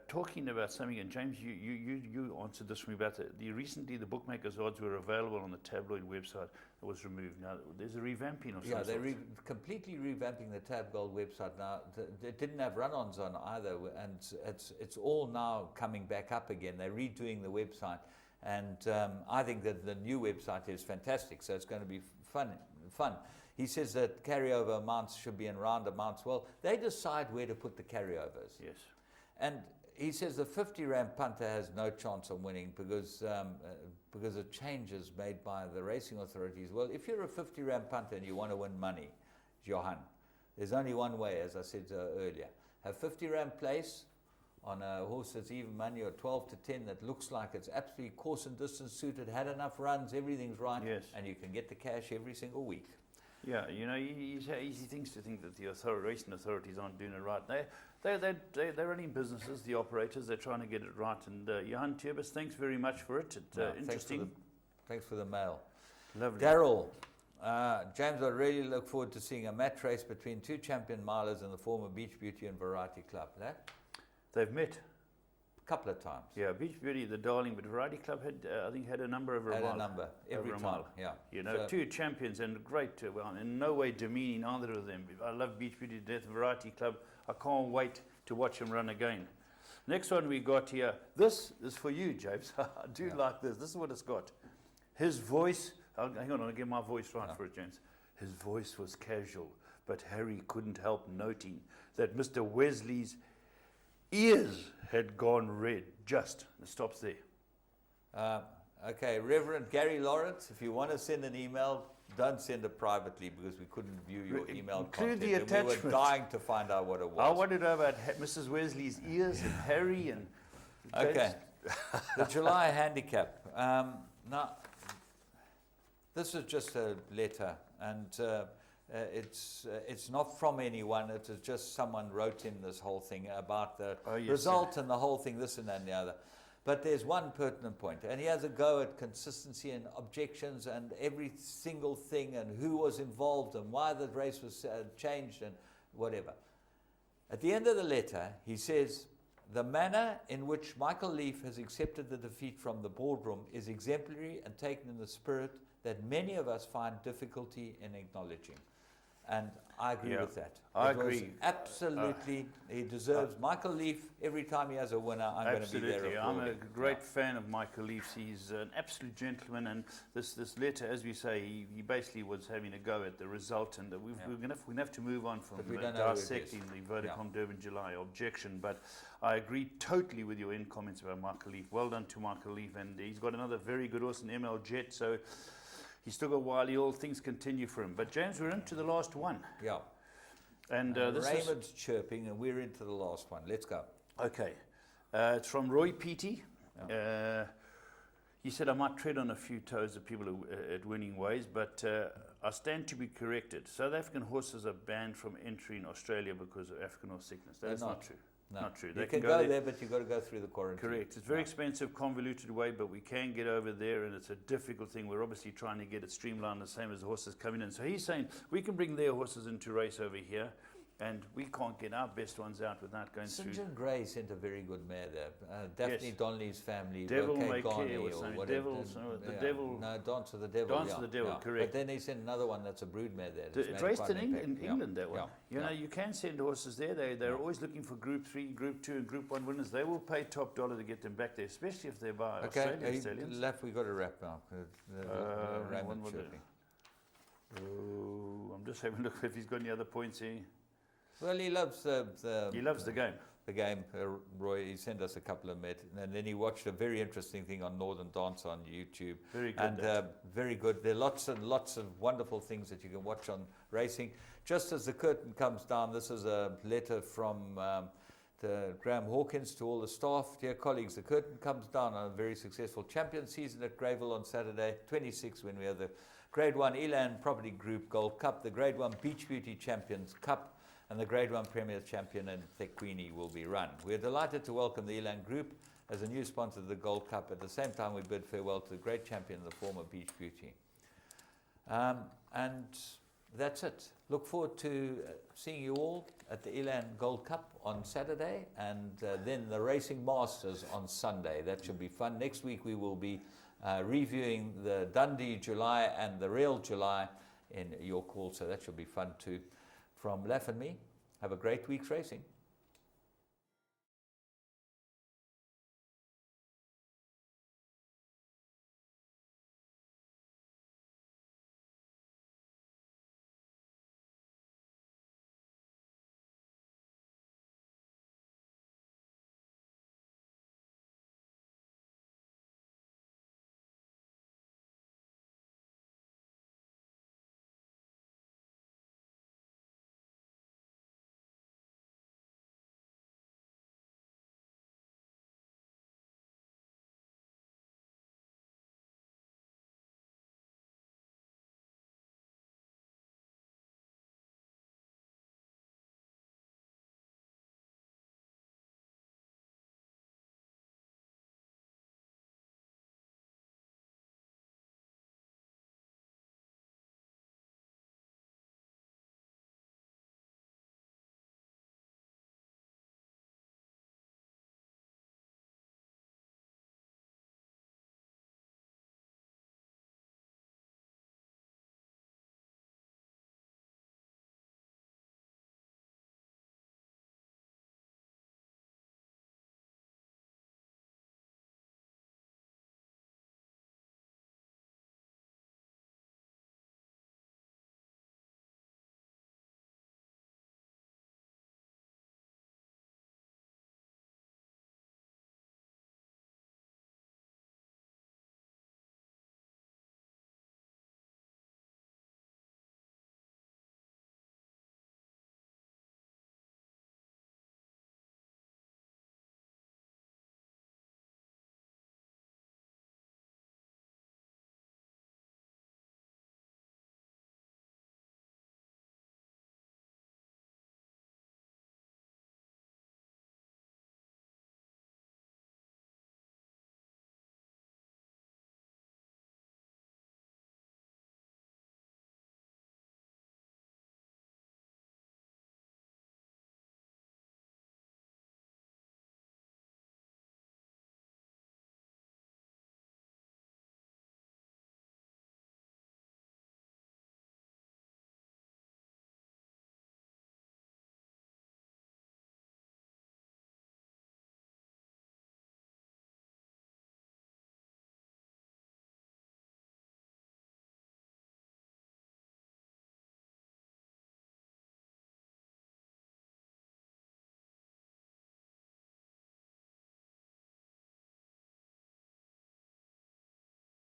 talking about something, and James, you answered this for me about recently the bookmakers' odds were available on the tabloid website. It was removed. Now there's a revamping of some Yeah, they're sort. completely revamping the Tab Gold website now. They didn't have run-ons on either, and it's all now coming back up again. They're redoing the website, and I think that the new website is fantastic. So it's going to be fun. He says that carryover amounts should be in round amounts. Well, they decide where to put the carryovers. Yes. And he says the 50 rand punter has no chance of winning because of changes made by the racing authorities. Well, if you're a 50 rand punter and you want to win money, Johan, there's only one way, as I said earlier. Have 50 rand place on a horse that's even money, or 12 to 10 that looks like it's absolutely course and distance suited, had enough runs, everything's right, Yes. and you can get the cash every single week. Yeah, you know, easy things to think that the racing authorities aren't doing it right. They're running businesses, the operators, they're trying to get it right. And Johan Turbis, thanks very much for it. It's interesting. Thanks for the mail. Lovely. Daryl, James, I really look forward to seeing a match race between two champion milers and the former Beach Beauty and Variety Club. They've met. Couple of times. Yeah, Beach Beauty, the darling, but Variety Club had, I think, had a number over a mile. Had a number every time. Yeah. You know, So two champions and great. Well, in no way demeaning either of them. I love Beach Beauty to death. Variety Club. I can't wait to watch them run again. Next one we got here. This is for you, James. I do like this. This is what it's got. His voice. Hang on, I'll get my voice right for it, James. His voice was casual, but Harry couldn't help noting that Mr. Wesley's ears had gone red. Just. It stops there. Okay, Reverend Gary Lawrence, if you want to send an email, don't send it privately because we couldn't view your email Include content. the And we attachment. were dying to find out what it was. I wanted to know about Mrs. Wesley's ears and Harry and... Okay, the July handicap. Now, this is just a letter, and it's not from anyone. It is just someone wrote in this whole thing about the result and the whole thing, this and that and the other. But there's one pertinent point, and he has a go at consistency and objections and every single thing and who was involved and why the race was changed and whatever. At the end of the letter, he says, the manner in which Michael Leaf has accepted the defeat from the boardroom is exemplary and taken in the spirit that many of us find difficulty in acknowledging. And I agree with that. I agree. Absolutely, he deserves Michael Leaf. Every time he has a winner, I'm going to be there. Absolutely, I'm a great fan of Michael Leaf's. He's an absolute gentleman, and this letter, as we say, he basically was having a go at the result, and we're going to have to move on from dissecting the Vodacom Durban July objection. But I agree totally with your end comments about Michael Leaf. Well done to Michael Leaf, and he's got another very good horse in ML Jet, so he's still got a while. All things continue for him. But James, we're into the last one. Yeah. And Raymond's chirping, and we're into the last one. Let's go. Okay. It's from Roy Peaty. He said, I might tread on a few toes of people at winning ways, but I stand to be corrected. South African horses are banned from entering Australia because of African horse sickness. That's not true. No. Not true. You can go there, but you've got to go through the quarantine. Correct. It's a very expensive, convoluted way, but we can get over there, and it's a difficult thing. We're obviously trying to get it streamlined the same as the horses coming in. So he's saying we can bring their horses into race over here, and we can't get our best ones out without going St. through. John Gray sent a very good mare there. Daphne Donnelly's family. Devil Roquet May Garney Care or was something. whatever. Devil. No, Dance of the Devil. Dance of the Devil, correct. But then he sent another one that's a brood mare there. It raced in England, that one. Yeah. You know, you can send horses there. They're always looking for Group 3, Group 2, and Group 1 winners. They will pay top dollar to get them back there, especially if they're by Australian stallions. Left, we've got to wrap now. Raymond chirping. I'm just having a look if he's got any other points here. Well, he loves he loves the game. The game, Roy. He sent us a couple of and then he watched a very interesting thing on Northern Dance on YouTube. Very good. And very good. There are lots and lots of wonderful things that you can watch on racing. Just as the curtain comes down, this is a letter from Graham Hawkins to all the staff. Dear colleagues, the curtain comes down on a very successful champion season at Greyville on Saturday, 26, when we have the Grade 1 Elan Property Group Gold Cup, the Grade 1 Beach Beauty Champions Cup, and the Grade 1 Premier Champion and Thekwini will be run. We are delighted to welcome the Elan Group as a new sponsor of the Gold Cup. At the same time, we bid farewell to the great champion in the former Beach Beauty. And that's it. Look forward to seeing you all at the Elan Gold Cup on Saturday, and then the Racing Masters on Sunday. That should be fun. Next week we will be reviewing the Dundee July and the Real July in York Hall, so that should be fun too. From Laf and me, have a great week's racing.